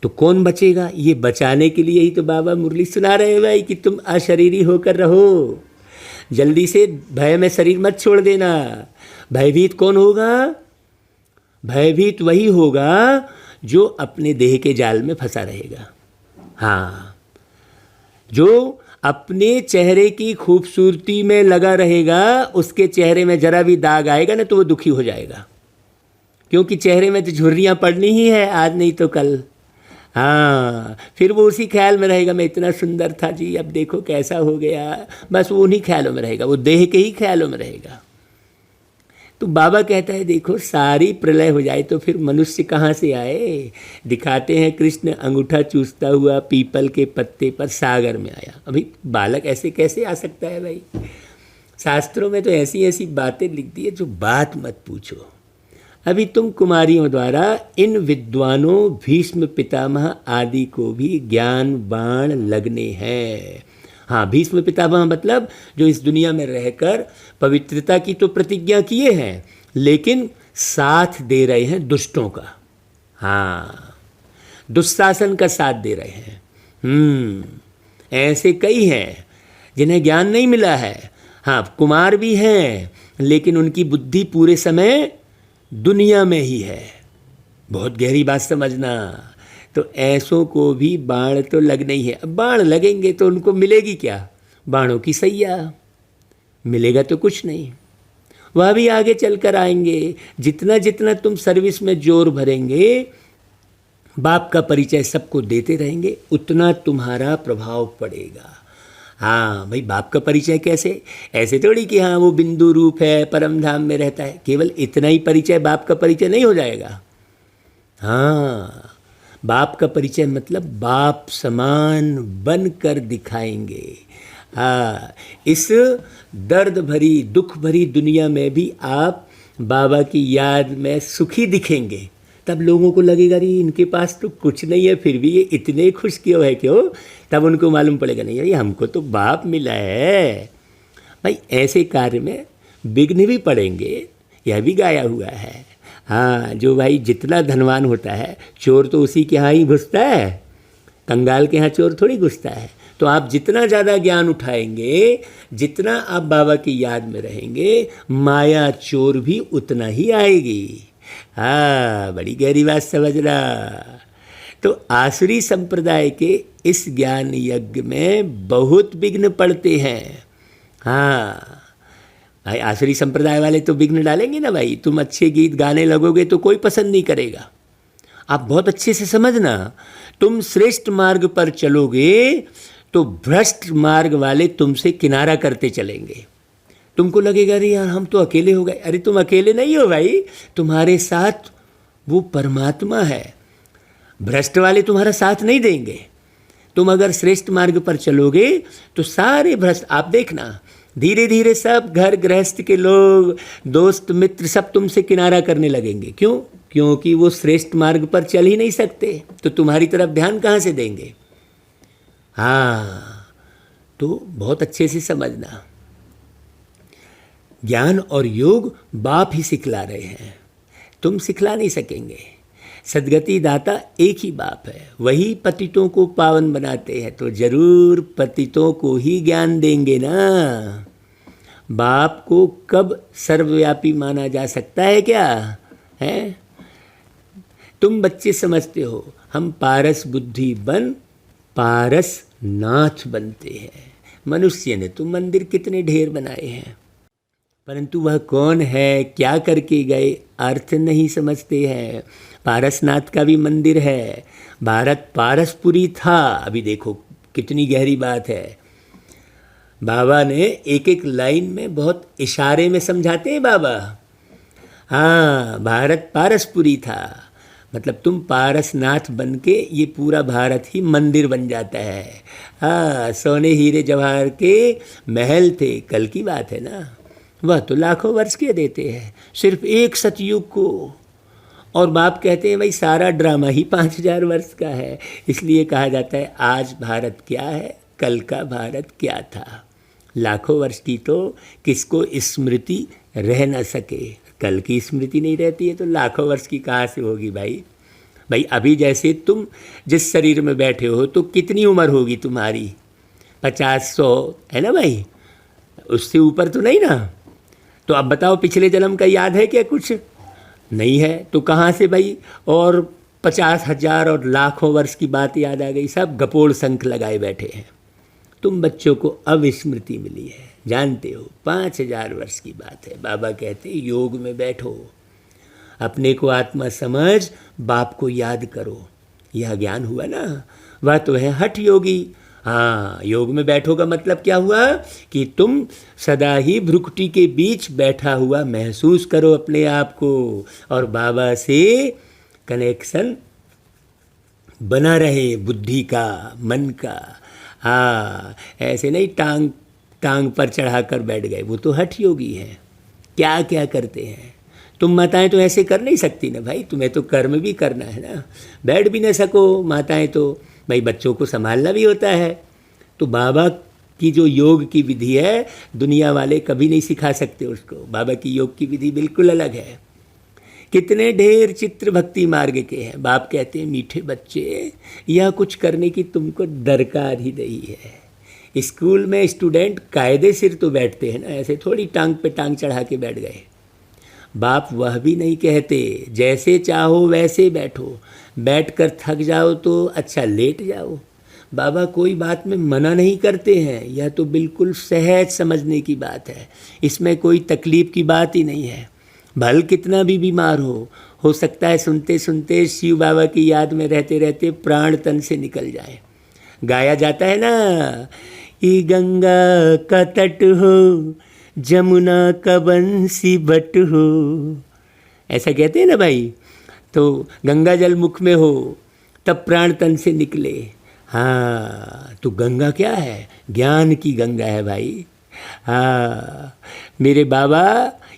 तो कौन बचेगा? ये बचाने के लिए ही तो बाबा मुरली सुना रहे हैं भाई कि तुम अशरीरी होकर रहो, जल्दी से भय में शरीर मत छोड़ देना। भयभीत कौन होगा? भयभीत वही होगा जो अपने देह के जाल में फंसा रहेगा। हाँ, जो अपने चेहरे की खूबसूरती में लगा रहेगा, उसके चेहरे में जरा भी दाग आएगा ना तो वो दुखी हो जाएगा, क्योंकि चेहरे में तो झुर्रियाँ पड़नी ही है, आज नहीं तो कल। हाँ, फिर वो उसी ख्याल में रहेगा, मैं इतना सुंदर था जी, अब देखो कैसा हो गया, बस वो उन्हीं ख्यालों में रहेगा, वो देह के ही ख्यालों में रहेगा। तो बाबा कहता है देखो, सारी प्रलय हो जाए तो फिर मनुष्य कहाँ से आए? दिखाते हैं कृष्ण अंगूठा चूसता हुआ पीपल के पत्ते पर सागर में आया। अभी बालक ऐसे कैसे आ सकता है भाई? शास्त्रों में तो ऐसी ऐसी बातें लिख दी है जो बात मत पूछो। अभी तुम कुमारियों द्वारा इन विद्वानों भीष्म पितामह आदि को भी ज्ञान बाण लगने हैं। हाँ, भीष्म पितामह मतलब जो इस दुनिया में रहकर पवित्रता की तो प्रतिज्ञा किए हैं, लेकिन साथ दे रहे हैं दुष्टों का। हाँ, दुशासन का साथ दे रहे हैं। ऐसे कई हैं जिन्हें ज्ञान नहीं मिला है। हाँ, कुमार भी हैं, लेकिन उनकी बुद्धि पूरे समय दुनिया में ही है। बहुत गहरी बात समझना। तो ऐसों को भी बाण तो लगना ही है। अब बाण लगेंगे तो उनको मिलेगी क्या? बाणों की सैया, मिलेगा तो कुछ नहीं। वह भी आगे चल कर आएंगे। जितना जितना तुम सर्विस में जोर भरेंगे बाप का परिचय सबको देते रहेंगे, उतना तुम्हारा प्रभाव पड़ेगा। हाँ भाई, बाप का परिचय कैसे? ऐसे थोड़ी कि हाँ वो बिंदु रूप है, परम धाम में रहता है, केवल इतना ही परिचय बाप का परिचय नहीं हो जाएगा। हाँ, बाप का परिचय मतलब बाप समान बन कर दिखाएंगे। हाँ, इस दर्द भरी दुख भरी दुनिया में भी आप बाबा की याद में सुखी दिखेंगे। तब लोगों को लगेगा अरे इनके पास तो कुछ नहीं है, फिर भी ये इतने खुश क्यों है, क्यों? तब उनको मालूम पड़ेगा नहीं भाई हमको तो बाप मिला है। भाई ऐसे कार्य में विघ्न भी पड़ेंगे, यह भी गाया हुआ है। हाँ, जो भाई जितना धनवान होता है, चोर तो उसी के यहाँ ही घुसता है, कंगाल के यहाँ चोर थोड़ी घुसता है। तो आप जितना ज़्यादा ज्ञान उठाएंगे, जितना आप बाबा की याद में रहेंगे, माया चोर भी उतना ही आएगी। हाँ, बड़ी गहरी बात समझ रहा। तो आसुरी संप्रदाय के इस ज्ञान यज्ञ में बहुत विघ्न पड़ते हैं। हाँ भाई, आसुरी संप्रदाय वाले तो विघ्न डालेंगे ना भाई। तुम अच्छे गीत गाने लगोगे तो कोई पसंद नहीं करेगा। आप बहुत अच्छे से समझना, तुम श्रेष्ठ मार्ग पर चलोगे तो भ्रष्ट मार्ग वाले तुमसे किनारा करते चलेंगे। तुमको लगेगा अरे यार हम तो अकेले हो गए। अरे तुम अकेले नहीं हो भाई, तुम्हारे साथ वो परमात्मा है। भ्रष्ट वाले तुम्हारा साथ नहीं देंगे। तुम अगर श्रेष्ठ मार्ग पर चलोगे तो सारे भ्रष्ट, आप देखना धीरे धीरे सब घर गृहस्थ के लोग, दोस्त मित्र सब तुमसे किनारा करने लगेंगे। क्यों? क्योंकि वो श्रेष्ठ मार्ग पर चल ही नहीं सकते, तो तुम्हारी तरफ ध्यान कहाँ से देंगे? हाँ, तो बहुत अच्छे से समझना, ज्ञान और योग बाप ही सिखला रहे हैं, तुम सिखला नहीं सकेंगे। सदगति दाता एक ही बाप है, वही पतितों को पावन बनाते हैं, तो जरूर पतितों को ही ज्ञान देंगे ना। बाप को कब सर्वव्यापी माना जा सकता है क्या? है तुम बच्चे समझते हो हम पारस बुद्धि बन पारस नाथ बनते हैं। मनुष्य ने तो मंदिर कितने ढेर बनाए हैं, परंतु वह कौन है, क्या करके गए, अर्थ नहीं समझते हैं। पारसनाथ का भी मंदिर है, भारत पारसपुरी था। अभी देखो कितनी गहरी बात है। बाबा ने एक एक लाइन में बहुत इशारे में समझाते हैं बाबा। हाँ, भारत पारसपुरी था, मतलब तुम पारसनाथ बन के ये पूरा भारत ही मंदिर बन जाता है। हाँ, सोने हीरे जवाहर के महल थे, कल की बात है ना। वह तो लाखों वर्ष के देते हैं सिर्फ एक सतयुग को, और बाप कहते हैं भाई सारा ड्रामा ही 5000 वर्ष का है। इसलिए कहा जाता है आज भारत क्या है, कल का भारत क्या था। लाखों वर्ष की तो किसको स्मृति रह न सके, कल की स्मृति नहीं रहती है तो लाखों वर्ष की कहाँ से होगी भाई। भाई अभी जैसे तुम जिस शरीर में बैठे हो तो कितनी उम्र होगी तुम्हारी, 50-100 है ना भाई, उससे ऊपर तो नहीं ना। तो अब बताओ पिछले जन्म का याद है क्या? कुछ नहीं है, तो कहाँ से भाई और 50,000 और लाखों वर्ष की बात याद आ गई। सब गपोड़ शंख लगाए बैठे हैं। तुम बच्चों को अब स्मृति मिली है, जानते हो 5000 वर्ष की बात है। बाबा कहते योग में बैठो, अपने को आत्मा समझ, बाप को याद करो। यह ज्ञान हुआ ना, वह तो है हठ योगी। हाँ, योग में बैठो का मतलब क्या हुआ कि तुम सदा ही भ्रुकुटी के बीच बैठा हुआ महसूस करो अपने आप को, और बाबा से कनेक्शन बना रहे, बुद्धि का, मन का। हाँ, ऐसे नहीं टांग पर चढ़ाकर बैठ गए, वो तो हठ योगी हैं। क्या क्या करते हैं। तुम माताएं तो ऐसे कर नहीं सकती ना भाई, तुम्हें तो कर्म भी करना है ना, बैठ भी ना सको माताएं तो भाई बच्चों को संभालना भी होता है। तो बाबा की जो योग की विधि है दुनिया वाले कभी नहीं सिखा सकते उसको। बाबा की योग की विधि बिल्कुल अलग है। कितने ढेर चित्र भक्ति मार्ग के हैं। बाप कहते हैं मीठे बच्चे, यह कुछ करने की तुमको दरकार ही नहीं है। स्कूल में स्टूडेंट कायदे सिर तो बैठते हैं ना, ऐसे थोड़ी टांग पे टांग चढ़ा के बैठ गए। बाप वह भी नहीं कहते, जैसे चाहो वैसे बैठो, बैठकर थक जाओ तो अच्छा लेट जाओ। बाबा कोई बात में मना नहीं करते हैं, यह तो बिल्कुल सहज समझने की बात है, इसमें कोई तकलीफ की बात ही नहीं है। भल कितना भी बीमार हो सकता है सुनते सुनते शिव बाबा की याद में रहते रहते प्राण तन से निकल जाए। गाया जाता है ना, ये गंगा का तट हो, जमुना का बंसी बट हो, ऐसा कहते हैं ना भाई। तो गंगा जल मुख में हो तब प्राण तन से निकले। हाँ, तो गंगा क्या है? ज्ञान की गंगा है भाई। हाँ, मेरे बाबा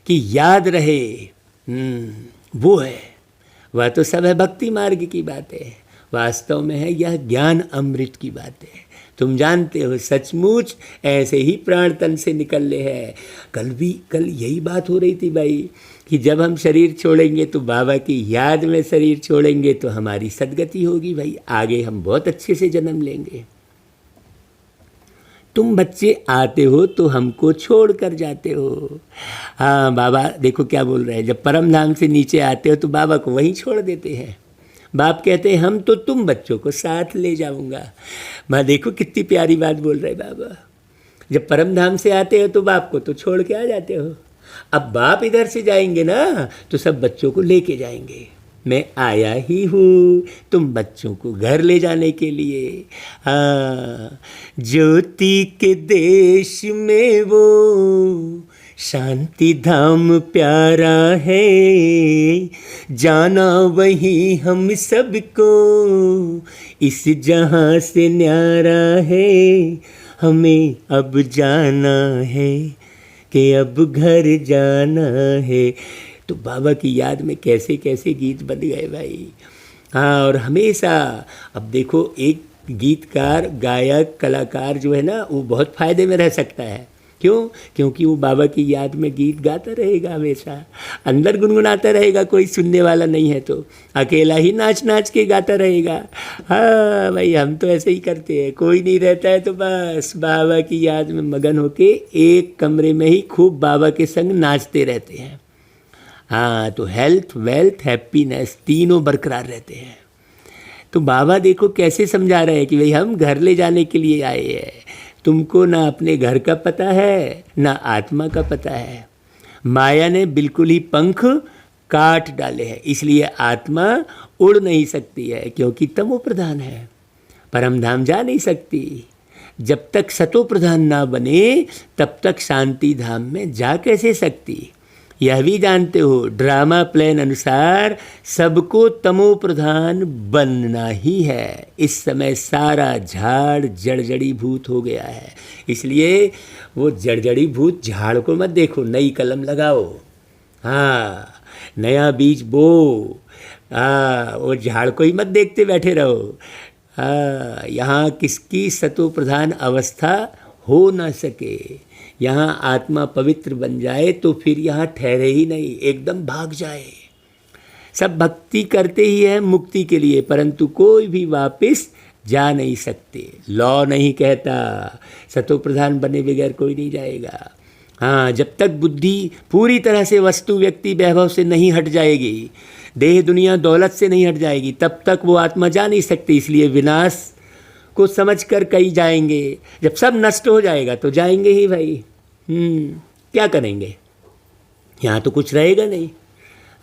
की याद रहे, वो है। वह तो सब है भक्ति मार्ग की बातें, वास्तव में है यह ज्ञान अमृत की बातें। तुम जानते हो सचमुच ऐसे ही प्राण तन से निकल रहे हैं। कल यही बात हो रही थी भाई कि जब हम शरीर छोड़ेंगे तो बाबा की याद में शरीर छोड़ेंगे तो हमारी सद्गति होगी भाई, आगे हम बहुत अच्छे से जन्म लेंगे। तुम बच्चे आते हो तो हमको छोड़ कर जाते हो। हाँ, बाबा देखो क्या बोल रहे हैं, जब परम धाम से नीचे आते हो तो बाबा को वहीं छोड़ देते हैं। बाप कहते हैं हम तो तुम बच्चों को साथ ले जाऊंगा। माँ देखो कितनी प्यारी बात बोल रहे बाबा। जब परम धाम से आते हो तो बाप को तो छोड़ के आ जाते हो। अब बाप इधर से जाएंगे ना तो सब बच्चों को लेके जाएंगे। मैं आया ही हूँ तुम बच्चों को घर ले जाने के लिए। हाँ, ज्योति के देश में वो शांति धाम प्यारा है, जाना वही हम सबको इस जहाँ से न्यारा है। हमें अब जाना है कि अब घर जाना है। तो बाबा की याद में कैसे कैसे गीत बन गए भाई। हाँ, और हमेशा अब देखो एक गीतकार, गायक, कलाकार जो है ना वो बहुत फ़ायदे में रह सकता है। क्यों? क्योंकि वो बाबा की याद में गीत गाता रहेगा, हमेशा अंदर गुनगुनाता रहेगा, कोई सुनने वाला नहीं है तो अकेला ही नाच नाच के गाता रहेगा। हाँ भाई, हम तो ऐसे ही करते हैं, कोई नहीं रहता है तो बस बाबा की याद में मगन होके एक कमरे में ही खूब बाबा के संग नाचते रहते हैं। हाँ, तो हेल्थ, वेल्थ, हैप्पीनेस तीनों बरकरार रहते हैं। तो बाबा देखो कैसे समझा रहे हैं कि भाई हम घर ले जाने के लिए आए हैं। तुमको ना अपने घर का पता है ना आत्मा का पता है। माया ने बिल्कुल ही पंख काट डाले हैं, इसलिए आत्मा उड़ नहीं सकती है क्योंकि तमो प्रधान है, परम धाम जा नहीं सकती। जब तक सतो प्रधान ना बने तब तक शांति धाम में जा कैसे सकती। यह भी जानते हो ड्रामा प्लान अनुसार सबको तमो प्रधान बनना ही है। इस समय सारा झाड़ जड़जड़ी भूत हो गया है, इसलिए वो जड़जड़ी भूत झाड़ को मत देखो, नई कलम लगाओ। हाँ, नया बीज बो। हाँ, वो झाड़ को ही मत देखते बैठे रहो। हाँ, यहाँ किसकी सतो प्रधान अवस्था हो ना सके। यहाँ आत्मा पवित्र बन जाए तो फिर यहाँ ठहरे ही नहीं, एकदम भाग जाए। सब भक्ति करते ही है मुक्ति के लिए, परंतु कोई भी वापस जा नहीं सकते। लॉ नहीं कहता सतो प्रधान बने बगैर कोई नहीं जाएगा। हाँ, जब तक बुद्धि पूरी तरह से वस्तु, व्यक्ति, वैभव से नहीं हट जाएगी, देह, दुनिया, दौलत से नहीं हट जाएगी, तब तक वो आत्मा जा नहीं सकती। इसलिए विनाश को समझ कर कहीं जाएंगे। जब सब नष्ट हो जाएगा तो जाएंगे ही भाई। क्या करेंगे, यहाँ तो कुछ रहेगा नहीं।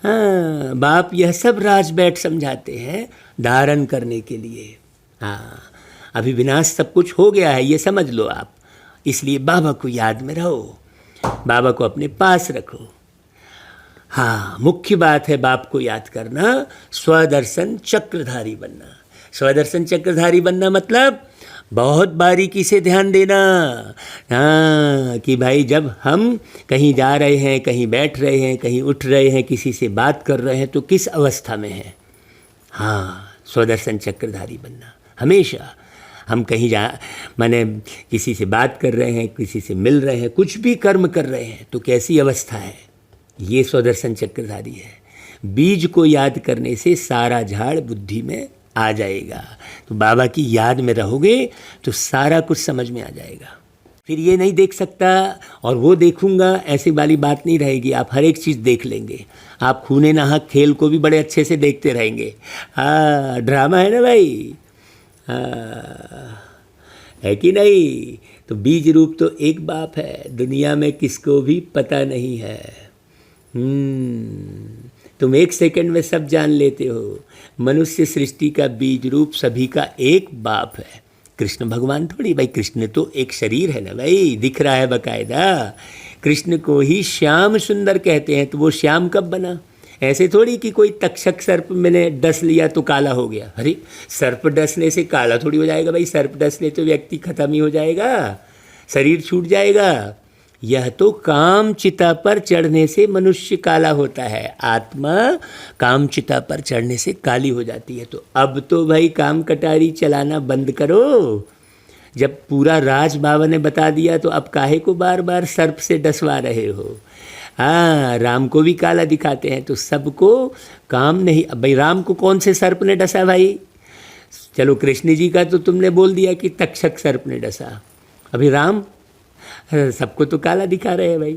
हाँ, बाप यह सब राज बैठ समझाते हैं धारण करने के लिए। हाँ, अभी विनाश सब कुछ हो गया है, ये समझ लो आप। इसलिए बाबा को याद में रहो, बाबा को अपने पास रखो। हाँ, मुख्य बात है बाप को याद करना, स्वदर्शन चक्रधारी बनना। स्वदर्शन चक्रधारी बनना मतलब बहुत बारीकी से ध्यान देना। हाँ, कि भाई जब हम कहीं जा रहे हैं, कहीं बैठ रहे हैं, कहीं उठ रहे हैं, किसी से बात कर रहे हैं तो किस अवस्था में है। हाँ, स्वदर्शन चक्रधारी बनना। हमेशा हम कहीं माने किसी से बात कर रहे हैं, किसी से मिल रहे हैं, कुछ भी कर्म कर रहे हैं तो कैसी अवस्था है, ये स्वदर्शन चक्रधारी है। बीज को याद करने से सारा झाड़ बुद्धि में आ जाएगा। तो बाबा की याद में रहोगे तो सारा कुछ समझ में आ जाएगा। फिर ये नहीं देख सकता और वो देखूंगा, ऐसी वाली बात नहीं रहेगी। आप हर एक चीज़ देख लेंगे। आप खूने नाहक खेल को भी बड़े अच्छे से देखते रहेंगे। हाँ, ड्रामा है ना भाई। हाँ, है कि नहीं। तो बीज रूप तो एक बाप है, दुनिया में किसको भी पता नहीं है। तुम 1 सेकंड में सब जान लेते हो। मनुष्य सृष्टि का बीज रूप सभी का एक बाप है। कृष्ण भगवान थोड़ी, भाई कृष्ण तो एक शरीर है ना भाई, दिख रहा है बकायदा। कृष्ण को ही श्याम सुंदर कहते हैं, तो वो श्याम कब बना? ऐसे थोड़ी कि कोई तक्षक सर्प मैंने डस लिया तो काला हो गया। अरे सर्प डसने से काला थोड़ी हो जाएगा भाई, सर्प डसने तो व्यक्ति खत्म ही हो जाएगा, शरीर छूट जाएगा। यह तो काम चिता पर चढ़ने से मनुष्य काला होता है, आत्मा काम चिता पर चढ़ने से काली हो जाती है। तो अब तो भाई काम कटारी चलाना बंद करो। जब पूरा राज बाबा ने बता दिया तो अब काहे को बार बार सर्प से डसवा रहे हो? हाँ, राम को भी काला दिखाते हैं, तो सबको काम नहीं। अब भाई राम को कौन से सर्प ने डसा भाई? चलो कृष्ण जी का तो तुमने बोल दिया कि तक्षक सर्प ने डसा, अभी राम सबको तो काला दिखा रहे हैं भाई,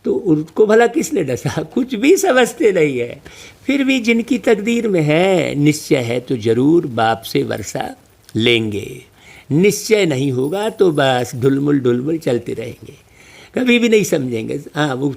तो उनको भला किसने डसा? कुछ भी समझते नहीं है। फिर भी जिनकी तकदीर में है, निश्चय है तो जरूर बाप से वर्षा लेंगे। निश्चय नहीं होगा तो बस ढुलमुल चलते रहेंगे, कभी भी नहीं समझेंगे। हाँ, वो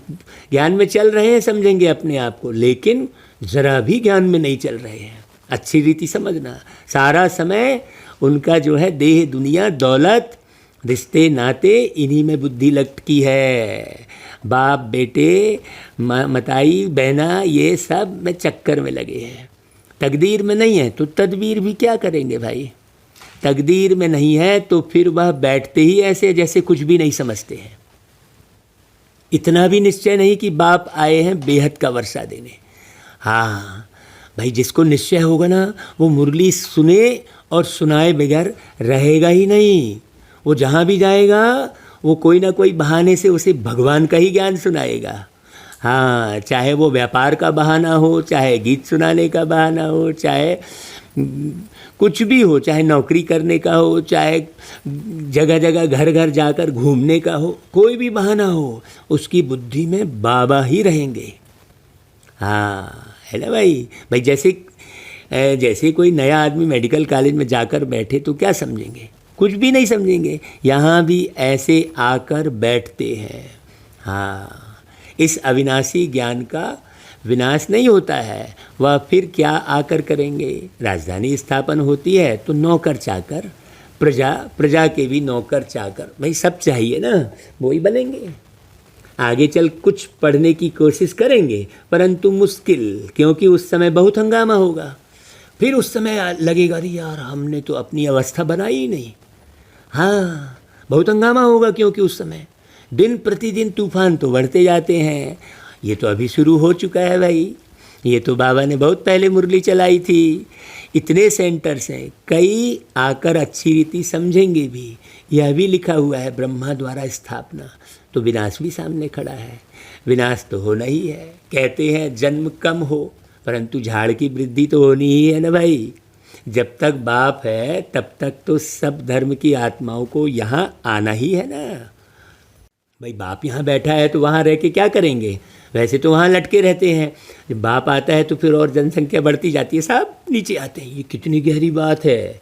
ज्ञान में चल रहे हैं, समझेंगे अपने आप को, लेकिन ज़रा भी ज्ञान में नहीं चल रहे हैं। अच्छी रीति समझना, सारा समय उनका जो है देह दुनिया दौलत रिश्ते नाते इन्हीं में बुद्धि लटकी है। बाप बेटे मताई बहना ये सब में चक्कर में लगे हैं। तकदीर में नहीं है तो तदबीर भी क्या करेंगे भाई? तकदीर में नहीं है तो फिर वह बैठते ही ऐसे जैसे कुछ भी नहीं समझते हैं। इतना भी निश्चय नहीं कि बाप आए हैं बेहद का वर्षा देने। हाँ भाई, जिसको निश्चय होगा ना वो मुरली सुने और सुनाए बगैर रहेगा ही नहीं। वो जहाँ भी जाएगा वो कोई ना कोई बहाने से उसे भगवान का ही ज्ञान सुनाएगा। हाँ, चाहे वो व्यापार का बहाना हो, चाहे गीत सुनाने का बहाना हो, चाहे कुछ भी हो, चाहे नौकरी करने का हो, चाहे जगह जगह घर घर जाकर घूमने का हो, कोई भी बहाना हो, उसकी बुद्धि में बाबा ही रहेंगे। हाँ है ना भाई? भाई जैसे कोई नया आदमी मेडिकल कॉलेज में जाकर बैठे तो क्या समझेंगे? कुछ भी नहीं समझेंगे। यहाँ भी ऐसे आकर बैठते हैं। हाँ, इस अविनाशी ज्ञान का विनाश नहीं होता है, वह फिर क्या आकर करेंगे? राजधानी स्थापन होती है तो नौकर चाकर, प्रजा के भी नौकर चाकर, भाई सब चाहिए ना, वही बनेंगे। आगे चल कुछ पढ़ने की कोशिश करेंगे, परंतु मुश्किल, क्योंकि उस समय बहुत हंगामा होगा। फिर उस समय लगेगा अरे यार हमने तो अपनी अवस्था बनाई ही नहीं। हाँ, बहुत हंगामा होगा, क्योंकि उस समय दिन प्रतिदिन तूफान तो बढ़ते जाते हैं। ये तो अभी शुरू हो चुका है भाई, ये तो बाबा ने बहुत पहले मुरली चलाई थी। इतने सेंटर्स हैं, कई आकर अच्छी रीति समझेंगे भी। यह भी लिखा हुआ है ब्रह्मा द्वारा स्थापना, तो विनाश भी सामने खड़ा है। विनाश तो होना ही है। कहते हैं जन्म कम हो परंतु झाड़ की वृद्धि तो होनी ही है ना भाई। जब तक बाप है तब तक तो सब धर्म की आत्माओं को यहाँ आना ही है ना भाई। बाप यहाँ बैठा है तो वहाँ रह के क्या करेंगे? वैसे तो वहाँ लटके रहते हैं। जब बाप आता है तो फिर और जनसंख्या बढ़ती जाती है, सब नीचे आते हैं। ये कितनी गहरी बात है,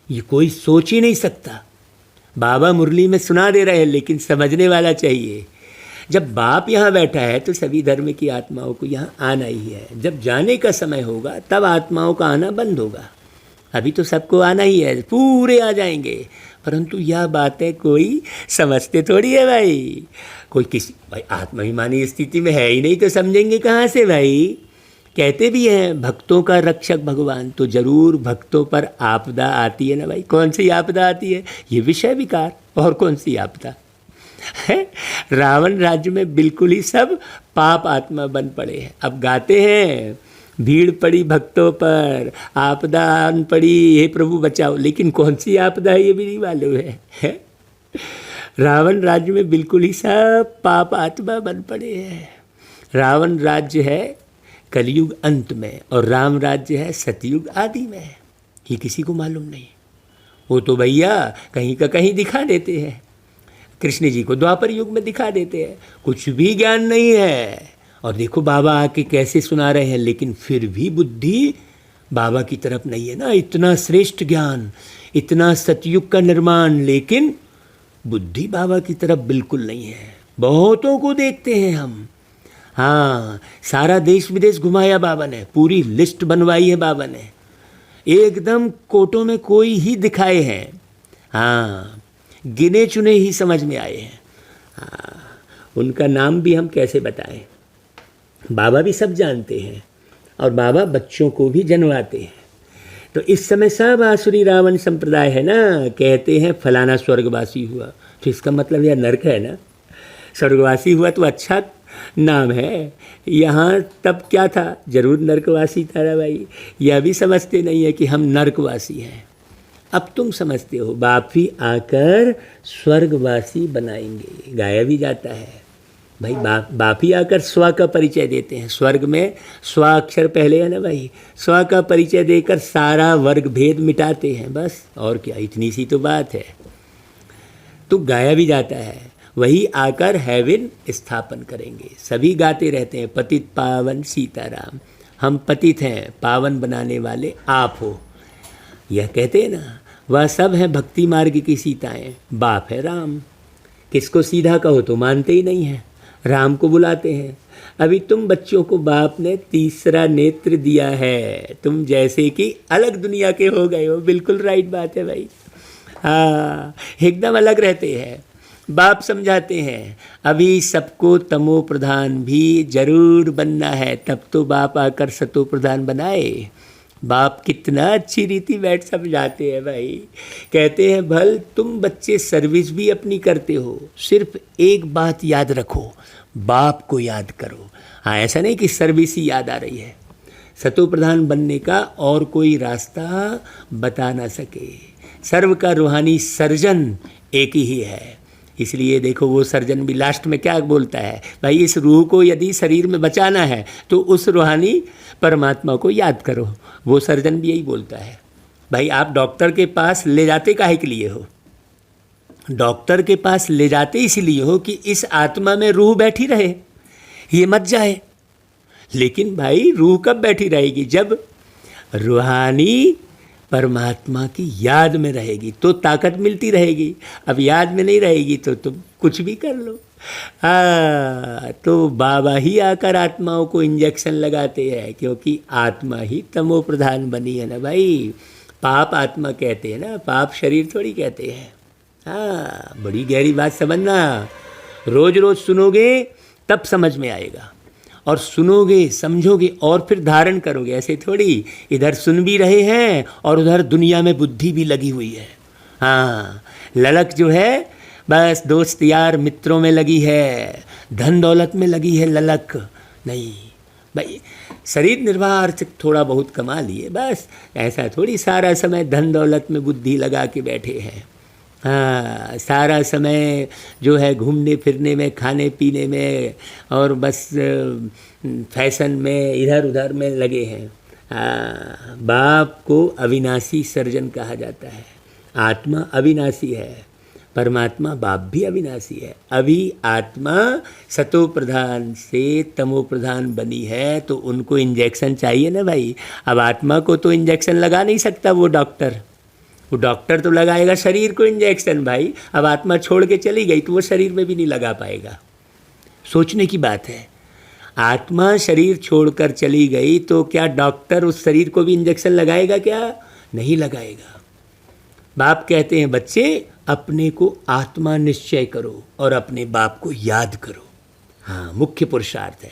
ये कोई सोच ही नहीं सकता। बाबा मुरली में सुना दे रहे हैं, लेकिन समझने वाला चाहिए। जब बाप यहाँ बैठा है तो सभी धर्म की आत्माओं को यहाँ आना ही है। जब जाने का समय होगा तब आत्माओं का आना बंद होगा। अभी तो सबको आना ही है, पूरे आ जाएंगे। परंतु यह बातें कोई समझते थोड़ी है भाई। कोई किसी भाई आत्माभिमानी स्थिति में है ही नहीं तो समझेंगे कहाँ से भाई। कहते भी हैं भक्तों का रक्षक भगवान, तो जरूर भक्तों पर आपदा आती है ना भाई। कौन सी आपदा आती है? ये विषय विकार, और कौन सी आपदा है? रावण राज्य में बिल्कुल ही सब पाप आत्मा बन पड़े हैं। अब गाते हैं भीड़ पड़ी भक्तों पर, आपदा आन पड़ी, हे प्रभु बचाओ। लेकिन कौन सी आपदा है ये भी नहीं मालूम है। रावण राज्य में बिल्कुल ही सब पाप आत्मा बन पड़े हैं। रावण राज्य है कलयुग अंत में और राम राज्य है सतयुग आदि में। ये किसी को मालूम नहीं। वो तो भैया कहीं का कहीं दिखा देते हैं। कृष्ण जी को द्वापर युग में दिखा देते हैं, कुछ भी ज्ञान नहीं है। और देखो बाबा आके कैसे सुना रहे हैं, लेकिन फिर भी बुद्धि बाबा की तरफ नहीं है ना। इतना श्रेष्ठ ज्ञान, इतना सतयुग का निर्माण, लेकिन बुद्धि बाबा की तरफ बिल्कुल नहीं है। बहुतों को देखते हैं हम। हाँ, सारा देश विदेश घुमाया बाबा ने, पूरी लिस्ट बनवाई है बाबा ने, एकदम कोटों में कोई ही दिखाए हैं। हाँ, गिने चुने ही समझ में आए हैं। हाँ, उनका नाम भी हम कैसे बताएं, बाबा भी सब जानते हैं और बाबा बच्चों को भी जन्माते हैं। तो इस समय सब आसुरी रावण संप्रदाय है ना, कहते हैं फलाना स्वर्गवासी हुआ, तो इसका मतलब यह नरक है ना। स्वर्गवासी हुआ तो अच्छा नाम है, यहाँ तब क्या था, जरूर नरकवासी था ना भाई। यह भी समझते नहीं है कि हम नरकवासी हैं। अब तुम समझते हो, बाप ही आकर स्वर्गवासी बनाएंगे। गाया भी जाता है भाई, बाप ही आकर स्व का परिचय देते हैं। स्वर्ग में स्व अक्षर पहले है ना भाई, स्व का परिचय देकर सारा वर्ग भेद मिटाते हैं, बस और क्या, इतनी सी तो बात है। तो गाया भी जाता है, वही आकर हेवन स्थापन करेंगे। सभी गाते रहते हैं, पतित पावन सीताराम, हम पतित हैं, पावन बनाने वाले आप हो। यह कहते हैं ना, वह सब हैं भक्ति मार्ग की सीताएं, बाप है राम। किसको सीधा कहो तो मानते ही नहीं है, राम को बुलाते हैं। अभी तुम बच्चों को बाप ने तीसरा नेत्र दिया है, तुम जैसे कि अलग दुनिया के हो गए हो। बिल्कुल राइट बात है भाई, हाँ, एकदम अलग रहते हैं। बाप समझाते हैं, अभी सबको तमो प्रधान भी जरूर बनना है, तब तो बाप आकर सतो प्रधान बनाए। बाप कितना अच्छी रीति बैठ समझाते हैं भाई। कहते हैं, भल तुम बच्चे सर्विस भी अपनी करते हो, सिर्फ एक बात याद रखो, बाप को याद करो। हाँ, ऐसा नहीं कि सर्विस ही याद आ रही है। सतो प्रधान बनने का और कोई रास्ता बता ना सके। सर्व का रूहानी सर्जन एक ही है। इसलिए देखो, वो सर्जन भी लास्ट में क्या बोलता है, भाई इस रूह को यदि शरीर में बचाना है तो उस रूहानी परमात्मा को याद करो। वो सर्जन भी यही बोलता है। भाई आप डॉक्टर के पास ले जाते काहे के लिए हो? डॉक्टर के पास ले जाते इसलिए हो कि इस आत्मा में रूह बैठी रहे, ये मत जाए। लेकिन भाई रूह कब बैठी रहेगी? जब रूहानी परमात्मा की याद में रहेगी तो ताकत मिलती रहेगी। अब याद में नहीं रहेगी तो तुम कुछ भी कर लो। तो बाबा ही आकर आत्माओं को इंजेक्शन लगाते हैं, क्योंकि आत्मा ही तमो प्रधान बनी है ना भाई। पाप आत्मा कहते हैं ना, पाप शरीर थोड़ी कहते हैं। हाँ, बड़ी गहरी बात समझना, रोज रोज सुनोगे तब समझ में आएगा, और सुनोगे समझोगे और फिर धारण करोगे। ऐसे थोड़ी इधर सुन भी रहे हैं और उधर दुनिया में बुद्धि भी लगी हुई है। हाँ, ललक जो है बस दोस्त यार मित्रों में लगी है, धन दौलत में लगी है ललक नहीं भाई। शरीर निर्वाह अर्थ थोड़ा बहुत कमा लिए बस, ऐसा थोड़ी सारा समय धन दौलत में बुद्धि लगा के बैठे हैं। हाँ, सारा समय जो है घूमने फिरने में, खाने पीने में और बस फैशन में इधर उधर में लगे हैं। बाप को अविनाशी सर्जन कहा जाता है। आत्मा अविनाशी है, परमात्मा बाप भी अविनाशी है। अभी आत्मा सतो प्रधान से तमो प्रधान बनी है तो उनको इंजेक्शन चाहिए ना भाई। अब आत्मा को तो इंजेक्शन लगा नहीं सकता वो डॉक्टर, वो डॉक्टर तो लगाएगा शरीर को इंजेक्शन भाई। अब आत्मा छोड़ के चली गई तो वो शरीर में भी नहीं लगा पाएगा। सोचने की बात है, आत्मा शरीर छोड़कर चली गई तो क्या डॉक्टर उस शरीर को भी इंजेक्शन लगाएगा? क्या नहीं लगाएगा। बाप कहते हैं, बच्चे अपने को आत्मा निश्चय करो और अपने बाप को याद करो। हाँ, मुख्य पुरुषार्थ है।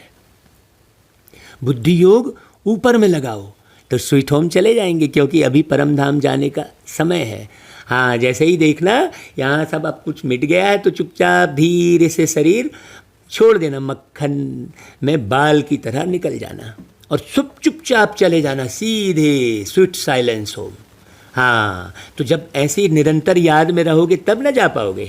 बुद्धि योग ऊपर में लगाओ तो स्वीट होम चले जाएंगे, क्योंकि अभी परम धाम जाने का समय है। हाँ, जैसे ही देखना यहाँ सब अब कुछ मिट गया है तो चुपचाप धीरे से शरीर छोड़ देना, मक्खन में बाल की तरह निकल जाना और चुपचाप चले जाना सीधे स्वीट साइलेंस होम। हाँ, तो जब ऐसे निरंतर याद में रहोगे तब ना जा पाओगे।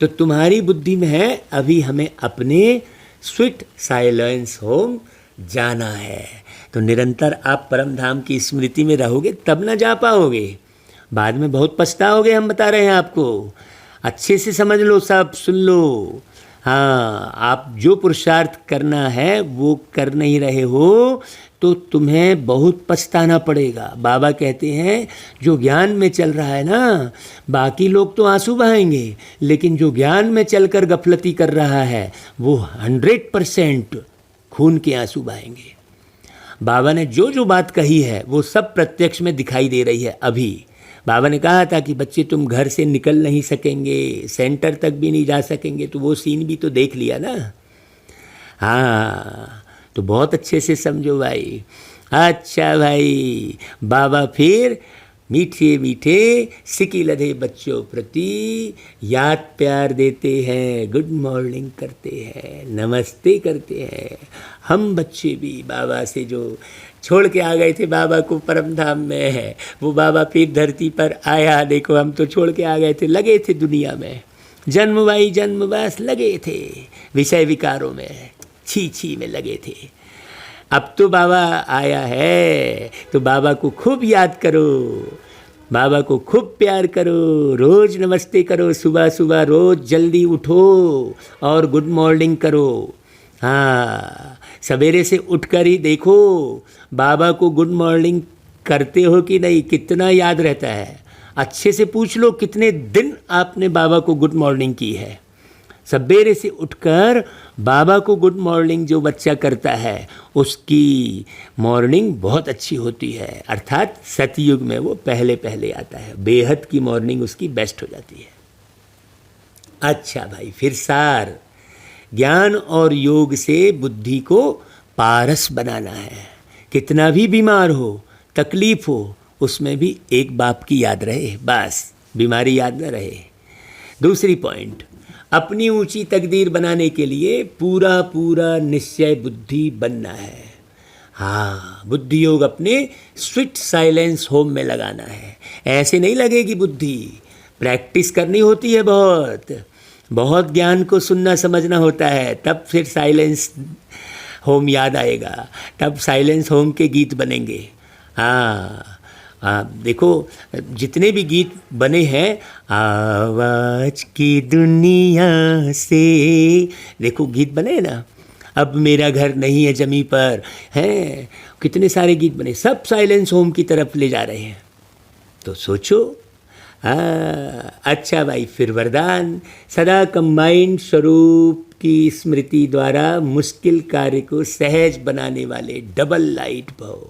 तो तुम्हारी बुद्धि में है अभी हमें अपने स्वीट साइलेंस होम जाना है, तो निरंतर आप परम धाम की स्मृति में रहोगे तब ना जा पाओगे। बाद में बहुत पछताओगे, हम बता रहे हैं आपको। अच्छे से समझ लो, सब सुन लो। हाँ, आप जो पुरुषार्थ करना है वो कर नहीं रहे हो, तो तुम्हें बहुत पछताना पड़ेगा। बाबा कहते हैं जो ज्ञान में चल रहा है ना, बाकी लोग तो आंसू बहाएंगे, लेकिन जो ज्ञान में चलकर गफलती कर रहा है वो 100% खून के आंसू बहाएंगे। बाबा ने जो जो बात कही है वो सब प्रत्यक्ष में दिखाई दे रही है। अभी बाबा ने कहा था कि बच्चे तुम घर से निकल नहीं सकेंगे, सेंटर तक भी नहीं जा सकेंगे, तो वो सीन भी तो देख लिया ना। हाँ, तो बहुत अच्छे से समझो भाई। अच्छा भाई, बाबा फिर मीठे मीठे सिकी लधे बच्चों प्रति याद प्यार देते हैं, गुड मॉर्निंग करते हैं, नमस्ते करते हैं। हम बच्चे भी बाबा से जो छोड़ के आ गए थे बाबा को परम धाम में है, वो बाबा फिर धरती पर आया। देखो हम तो छोड़ के आ गए थे, लगे थे दुनिया में, जन्मवाई जन्मवास लगे थे, विषय विकारों में छी छी में लगे थे। अब तो बाबा आया है तो बाबा को खूब याद करो, बाबा को खूब प्यार करो, रोज़ नमस्ते करो, सुबह सुबह रोज़ जल्दी उठो और गुड मॉर्निंग करो। हाँ, सवेरे से उठकर ही देखो बाबा को गुड मॉर्निंग करते हो कि नहीं, कितना याद रहता है। अच्छे से पूछ लो कितने दिन आपने बाबा को गुड मॉर्निंग की है। सवेरे से उठकर बाबा को गुड मॉर्निंग जो बच्चा करता है उसकी मॉर्निंग बहुत अच्छी होती है, अर्थात सतयुग में वो पहले पहले आता है, बेहद की मॉर्निंग उसकी बेस्ट हो जाती है। अच्छा भाई, फिर सार ज्ञान और योग से बुद्धि को पारस बनाना है। कितना भी बीमार हो, तकलीफ हो, उसमें भी एक बाप की याद रहे, बस बीमारी याद न रहे। दूसरी पॉइंट, अपनी ऊंची तकदीर बनाने के लिए पूरा पूरा निश्चय बुद्धि बनना है। हाँ, बुद्धि योग अपने स्वीट साइलेंस होम में लगाना है। ऐसे नहीं लगेगी बुद्धि, प्रैक्टिस करनी होती है, बहुत ज्ञान को सुनना समझना होता है, तब फिर साइलेंस होम याद आएगा, तब साइलेंस होम के गीत बनेंगे। हाँ, देखो जितने भी गीत बने हैं, आवाज की दुनिया से, देखो गीत बने ना, अब मेरा घर नहीं है जमी पर, हैं कितने सारे गीत बने, सब साइलेंस होम की तरफ ले जा रहे हैं। तो सोचो। अच्छा भाई, फिर वरदान, सदा कंबाइंड स्वरूप की स्मृति द्वारा मुश्किल कार्य को सहज बनाने वाले डबल लाइट भव।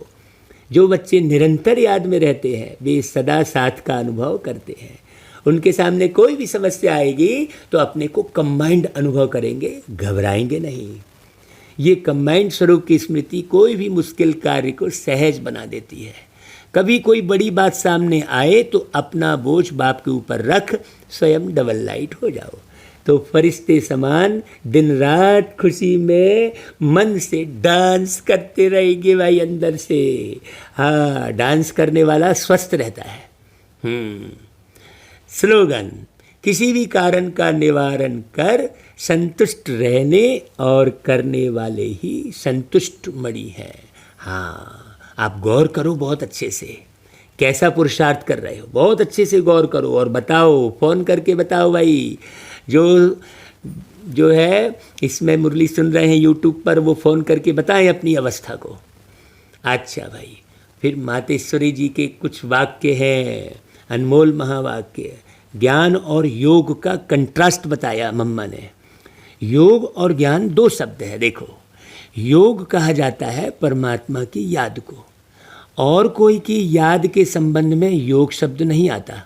जो बच्चे निरंतर याद में रहते हैं वे सदा साथ का अनुभव करते हैं। उनके सामने कोई भी समस्या आएगी तो अपने को कंबाइंड अनुभव करेंगे, घबराएंगे नहीं। ये कंबाइंड स्वरूप की स्मृति कोई भी मुश्किल कार्य को सहज बना देती है। कभी कोई बड़ी बात सामने आए तो अपना बोझ बाप के ऊपर रख स्वयं डबल लाइट हो जाओ, तो फरिश्ते समान दिन रात खुशी में मन से डांस करते रहेंगे भाई अंदर से। हाँ, डांस करने वाला स्वस्थ रहता है। स्लोगन, किसी भी कारण का निवारण कर संतुष्ट रहने और करने वाले ही संतुष्ट मणि है। हाँ, आप गौर करो बहुत अच्छे से, कैसा पुरुषार्थ कर रहे हो, बहुत अच्छे से गौर करो और बताओ, फ़ोन करके बताओ भाई। जो है इसमें मुरली सुन रहे हैं यूट्यूब पर, वो फ़ोन करके बताएं अपनी अवस्था को। अच्छा भाई, फिर मातेश्वरी जी के कुछ वाक्य हैं, अनमोल महावाक्य। ज्ञान और योग का कंट्रास्ट बताया मम्मा ने। योग और ज्ञान दो शब्द है। देखो, योग कहा जाता है परमात्मा की याद को, और कोई की याद के संबंध में योग शब्द नहीं आता।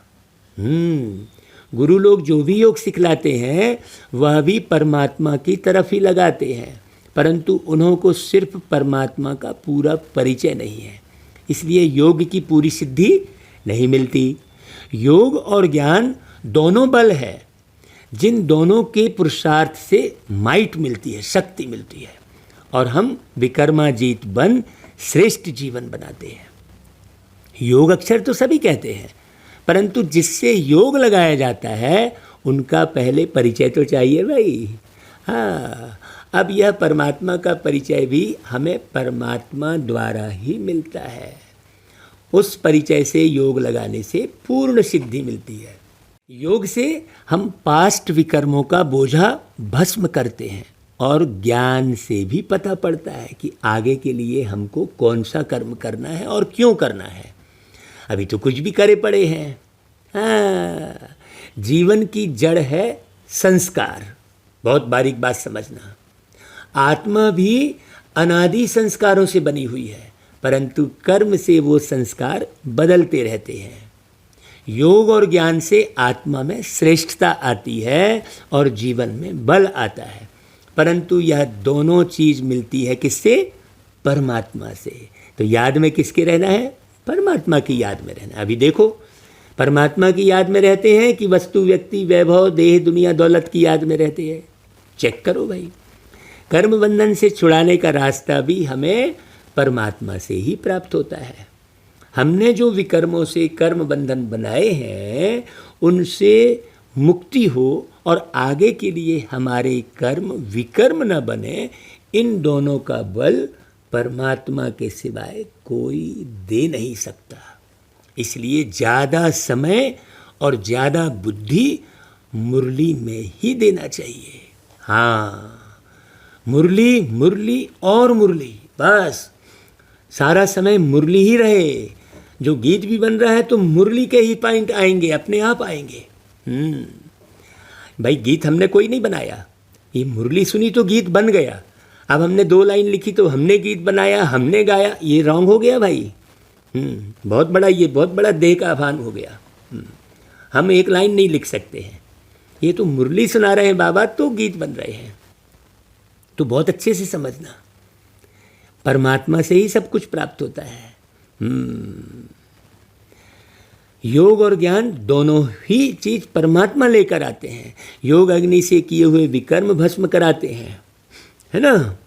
गुरु लोग जो भी योग सिखलाते हैं वह भी परमात्मा की तरफ ही लगाते हैं, परंतु उन्हों को सिर्फ परमात्मा का पूरा परिचय नहीं है, इसलिए योग की पूरी सिद्धि नहीं मिलती। योग और ज्ञान दोनों बल है, जिन दोनों के पुरुषार्थ से माइट मिलती है, शक्ति मिलती है, और हम विकर्माजीत बन श्रेष्ठ जीवन बनाते हैं। योग अक्षर तो सभी कहते हैं, परंतु जिससे योग लगाया जाता है उनका पहले परिचय तो चाहिए भाई। हाँ, अब यह परमात्मा का परिचय भी हमें परमात्मा द्वारा ही मिलता है। उस परिचय से योग लगाने से पूर्ण सिद्धि मिलती है। योग से हम पास्ट विकर्मों का बोझा भस्म करते हैं, और ज्ञान से भी पता पड़ता है कि आगे के लिए हमको कौन सा कर्म करना है और क्यों करना है। अभी तो कुछ भी करे पड़े हैं। हाँ, जीवन की जड़ है संस्कार। बहुत बारीक बात समझना। आत्मा भी अनादि संस्कारों से बनी हुई है, परंतु कर्म से वो संस्कार बदलते रहते हैं। योग और ज्ञान से आत्मा में श्रेष्ठता आती है और जीवन में बल आता है, परंतु यह दोनों चीज मिलती है किससे? परमात्मा से। तो याद में किसके रहना है? परमात्मा की याद में रहना। अभी देखो, परमात्मा की याद में रहते हैं कि वस्तु, व्यक्ति, वैभव, देह, दुनिया, दौलत की याद में रहते हैं? चेक करो भाई। कर्म बंधन से छुड़ाने का रास्ता भी हमें परमात्मा से ही प्राप्त होता है। हमने जो विकर्मों से कर्म बंधन बनाए हैं उनसे मुक्ति हो और आगे के लिए हमारे कर्म विकर्म न बने, इन दोनों का बल परमात्मा के सिवाय कोई दे नहीं सकता। इसलिए ज़्यादा समय और ज़्यादा बुद्धि मुरली में ही देना चाहिए। हाँ, मुरली मुरली और मुरली, बस सारा समय मुरली ही रहे। जो गीत भी बन रहा है तो मुरली के ही पॉइंट आएंगे, अपने आप आएंगे। भाई गीत हमने कोई नहीं बनाया, ये मुरली सुनी तो गीत बन गया। अब हमने 2 लाइन लिखी तो हमने गीत बनाया, हमने गाया, ये रॉन्ग हो गया भाई। बहुत बड़ा देह का आह्वान हो गया। हम 1 लाइन नहीं लिख सकते हैं, ये तो मुरली सुना रहे हैं बाबा तो गीत बन रहे हैं। तो बहुत अच्छे से समझना, परमात्मा से ही सब कुछ प्राप्त होता है। योग और ज्ञान दोनों ही चीज परमात्मा लेकर आते हैं। योग अग्नि से किए हुए विकर्म भस्म कराते हैं, है ना।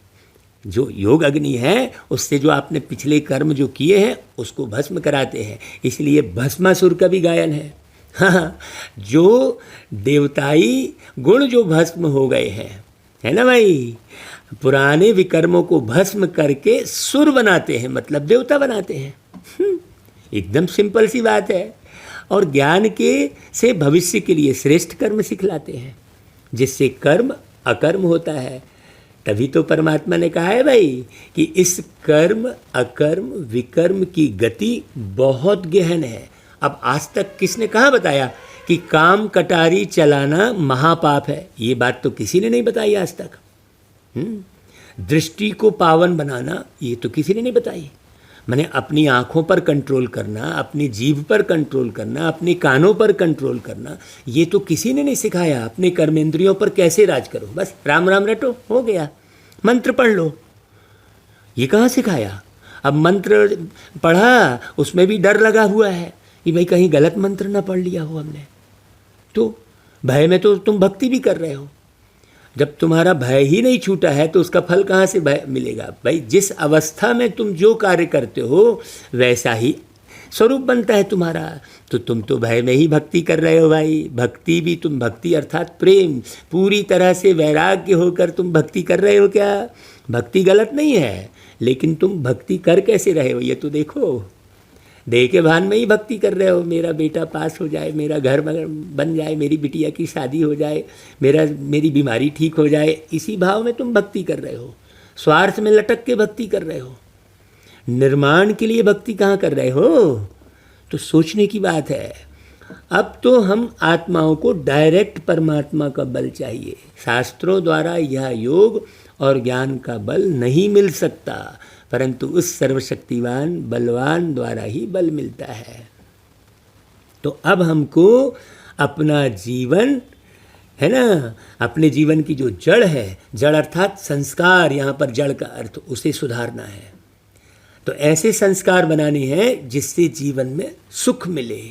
जो योग अग्नि है उससे जो आपने पिछले कर्म जो किए हैं उसको भस्म कराते हैं। इसलिए भस्मासुर का भी गायन है। हाँ, जो देवताई गुण जो भस्म हो गए हैं, है ना भाई, पुराने विकर्मों को भस्म करके सुर बनाते हैं, मतलब देवता बनाते हैं। एकदम सिंपल सी बात है। और ज्ञान के से भविष्य के लिए श्रेष्ठ कर्म सिखलाते हैं, जिससे कर्म अकर्म होता है। तभी तो परमात्मा ने कहा है भाई कि इस कर्म अकर्म विकर्म की गति बहुत गहन है। अब आज तक किसने कहाँ बताया कि काम कटारी चलाना महापाप है? ये बात तो किसी ने नहीं बताई आज तक। दृष्टि को पावन बनाना ये तो किसी ने नहीं बताई। मैंने अपनी आँखों पर कंट्रोल करना, अपनी जीभ पर कंट्रोल करना, अपने कानों पर कंट्रोल करना, ये तो किसी ने नहीं सिखाया। अपने कर्मेंद्रियों पर कैसे राज करो, बस राम राम रटो, हो गया, मंत्र पढ़ लो, ये कहाँ सिखाया। अब मंत्र पढ़ा उसमें भी डर लगा हुआ है कि भाई कहीं गलत मंत्र ना पढ़ लिया हो हमने। तो भय में तो तुम भक्ति भी कर रहे हो। जब तुम्हारा भय ही नहीं छूटा है तो उसका फल कहाँ से भय मिलेगा? भाई जिस अवस्था में तुम जो कार्य करते हो वैसा ही स्वरूप बनता है तुम्हारा। तो तुम तो भय में ही भक्ति कर रहे हो भाई। भक्ति भी तुम, भक्ति अर्थात प्रेम, पूरी तरह से वैराग्य होकर तुम भक्ति कर रहे हो क्या? भक्ति गलत नहीं है, लेकिन तुम भक्ति कर कैसे रहे हो ये तो देखो। देह के भान में ही भक्ति कर रहे हो, मेरा बेटा पास हो जाए, मेरा घर बन जाए, मेरी बिटिया की शादी हो जाए, मेरी बीमारी ठीक हो जाए, इसी भाव में तुम भक्ति कर रहे हो। स्वार्थ में लटक के भक्ति कर रहे हो, निर्माण के लिए भक्ति कहाँ कर रहे हो? तो सोचने की बात है। अब तो हम आत्माओं को डायरेक्ट परमात्मा का बल चाहिए। शास्त्रों द्वारा यह योग और ज्ञान का बल नहीं मिल सकता, परंतु उस सर्वशक्तिवान बलवान द्वारा ही बल मिलता है। तो अब हमको अपना जीवन, है ना, अपने जीवन की जो जड़ है, जड़ अर्थात संस्कार, यहाँ पर जड़ का अर्थ, उसे सुधारना है। तो ऐसे संस्कार बनाने हैं जिससे जीवन में सुख मिले।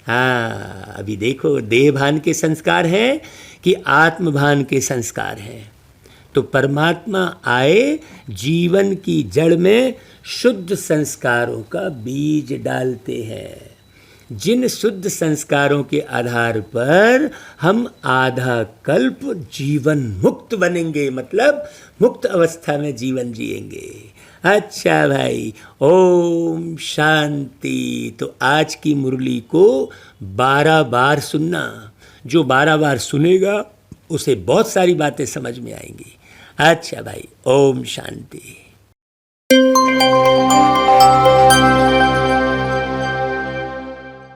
हाँ, अभी देखो, देह भान के संस्कार हैं कि आत्मभान के संस्कार हैं। तो परमात्मा आए, जीवन की जड़ में शुद्ध संस्कारों का बीज डालते हैं। जिन शुद्ध संस्कारों के आधार पर हम आधा कल्प जीवन मुक्त बनेंगे, मतलब मुक्त अवस्था में जीवन जिएंगे। अच्छा भाई, ओम शांति। तो आज की मुरली को 12 बार सुनना। जो 12 बार सुनेगा उसे बहुत सारी बातें समझ में आएंगी। अच्छा भाई, ओम शांति।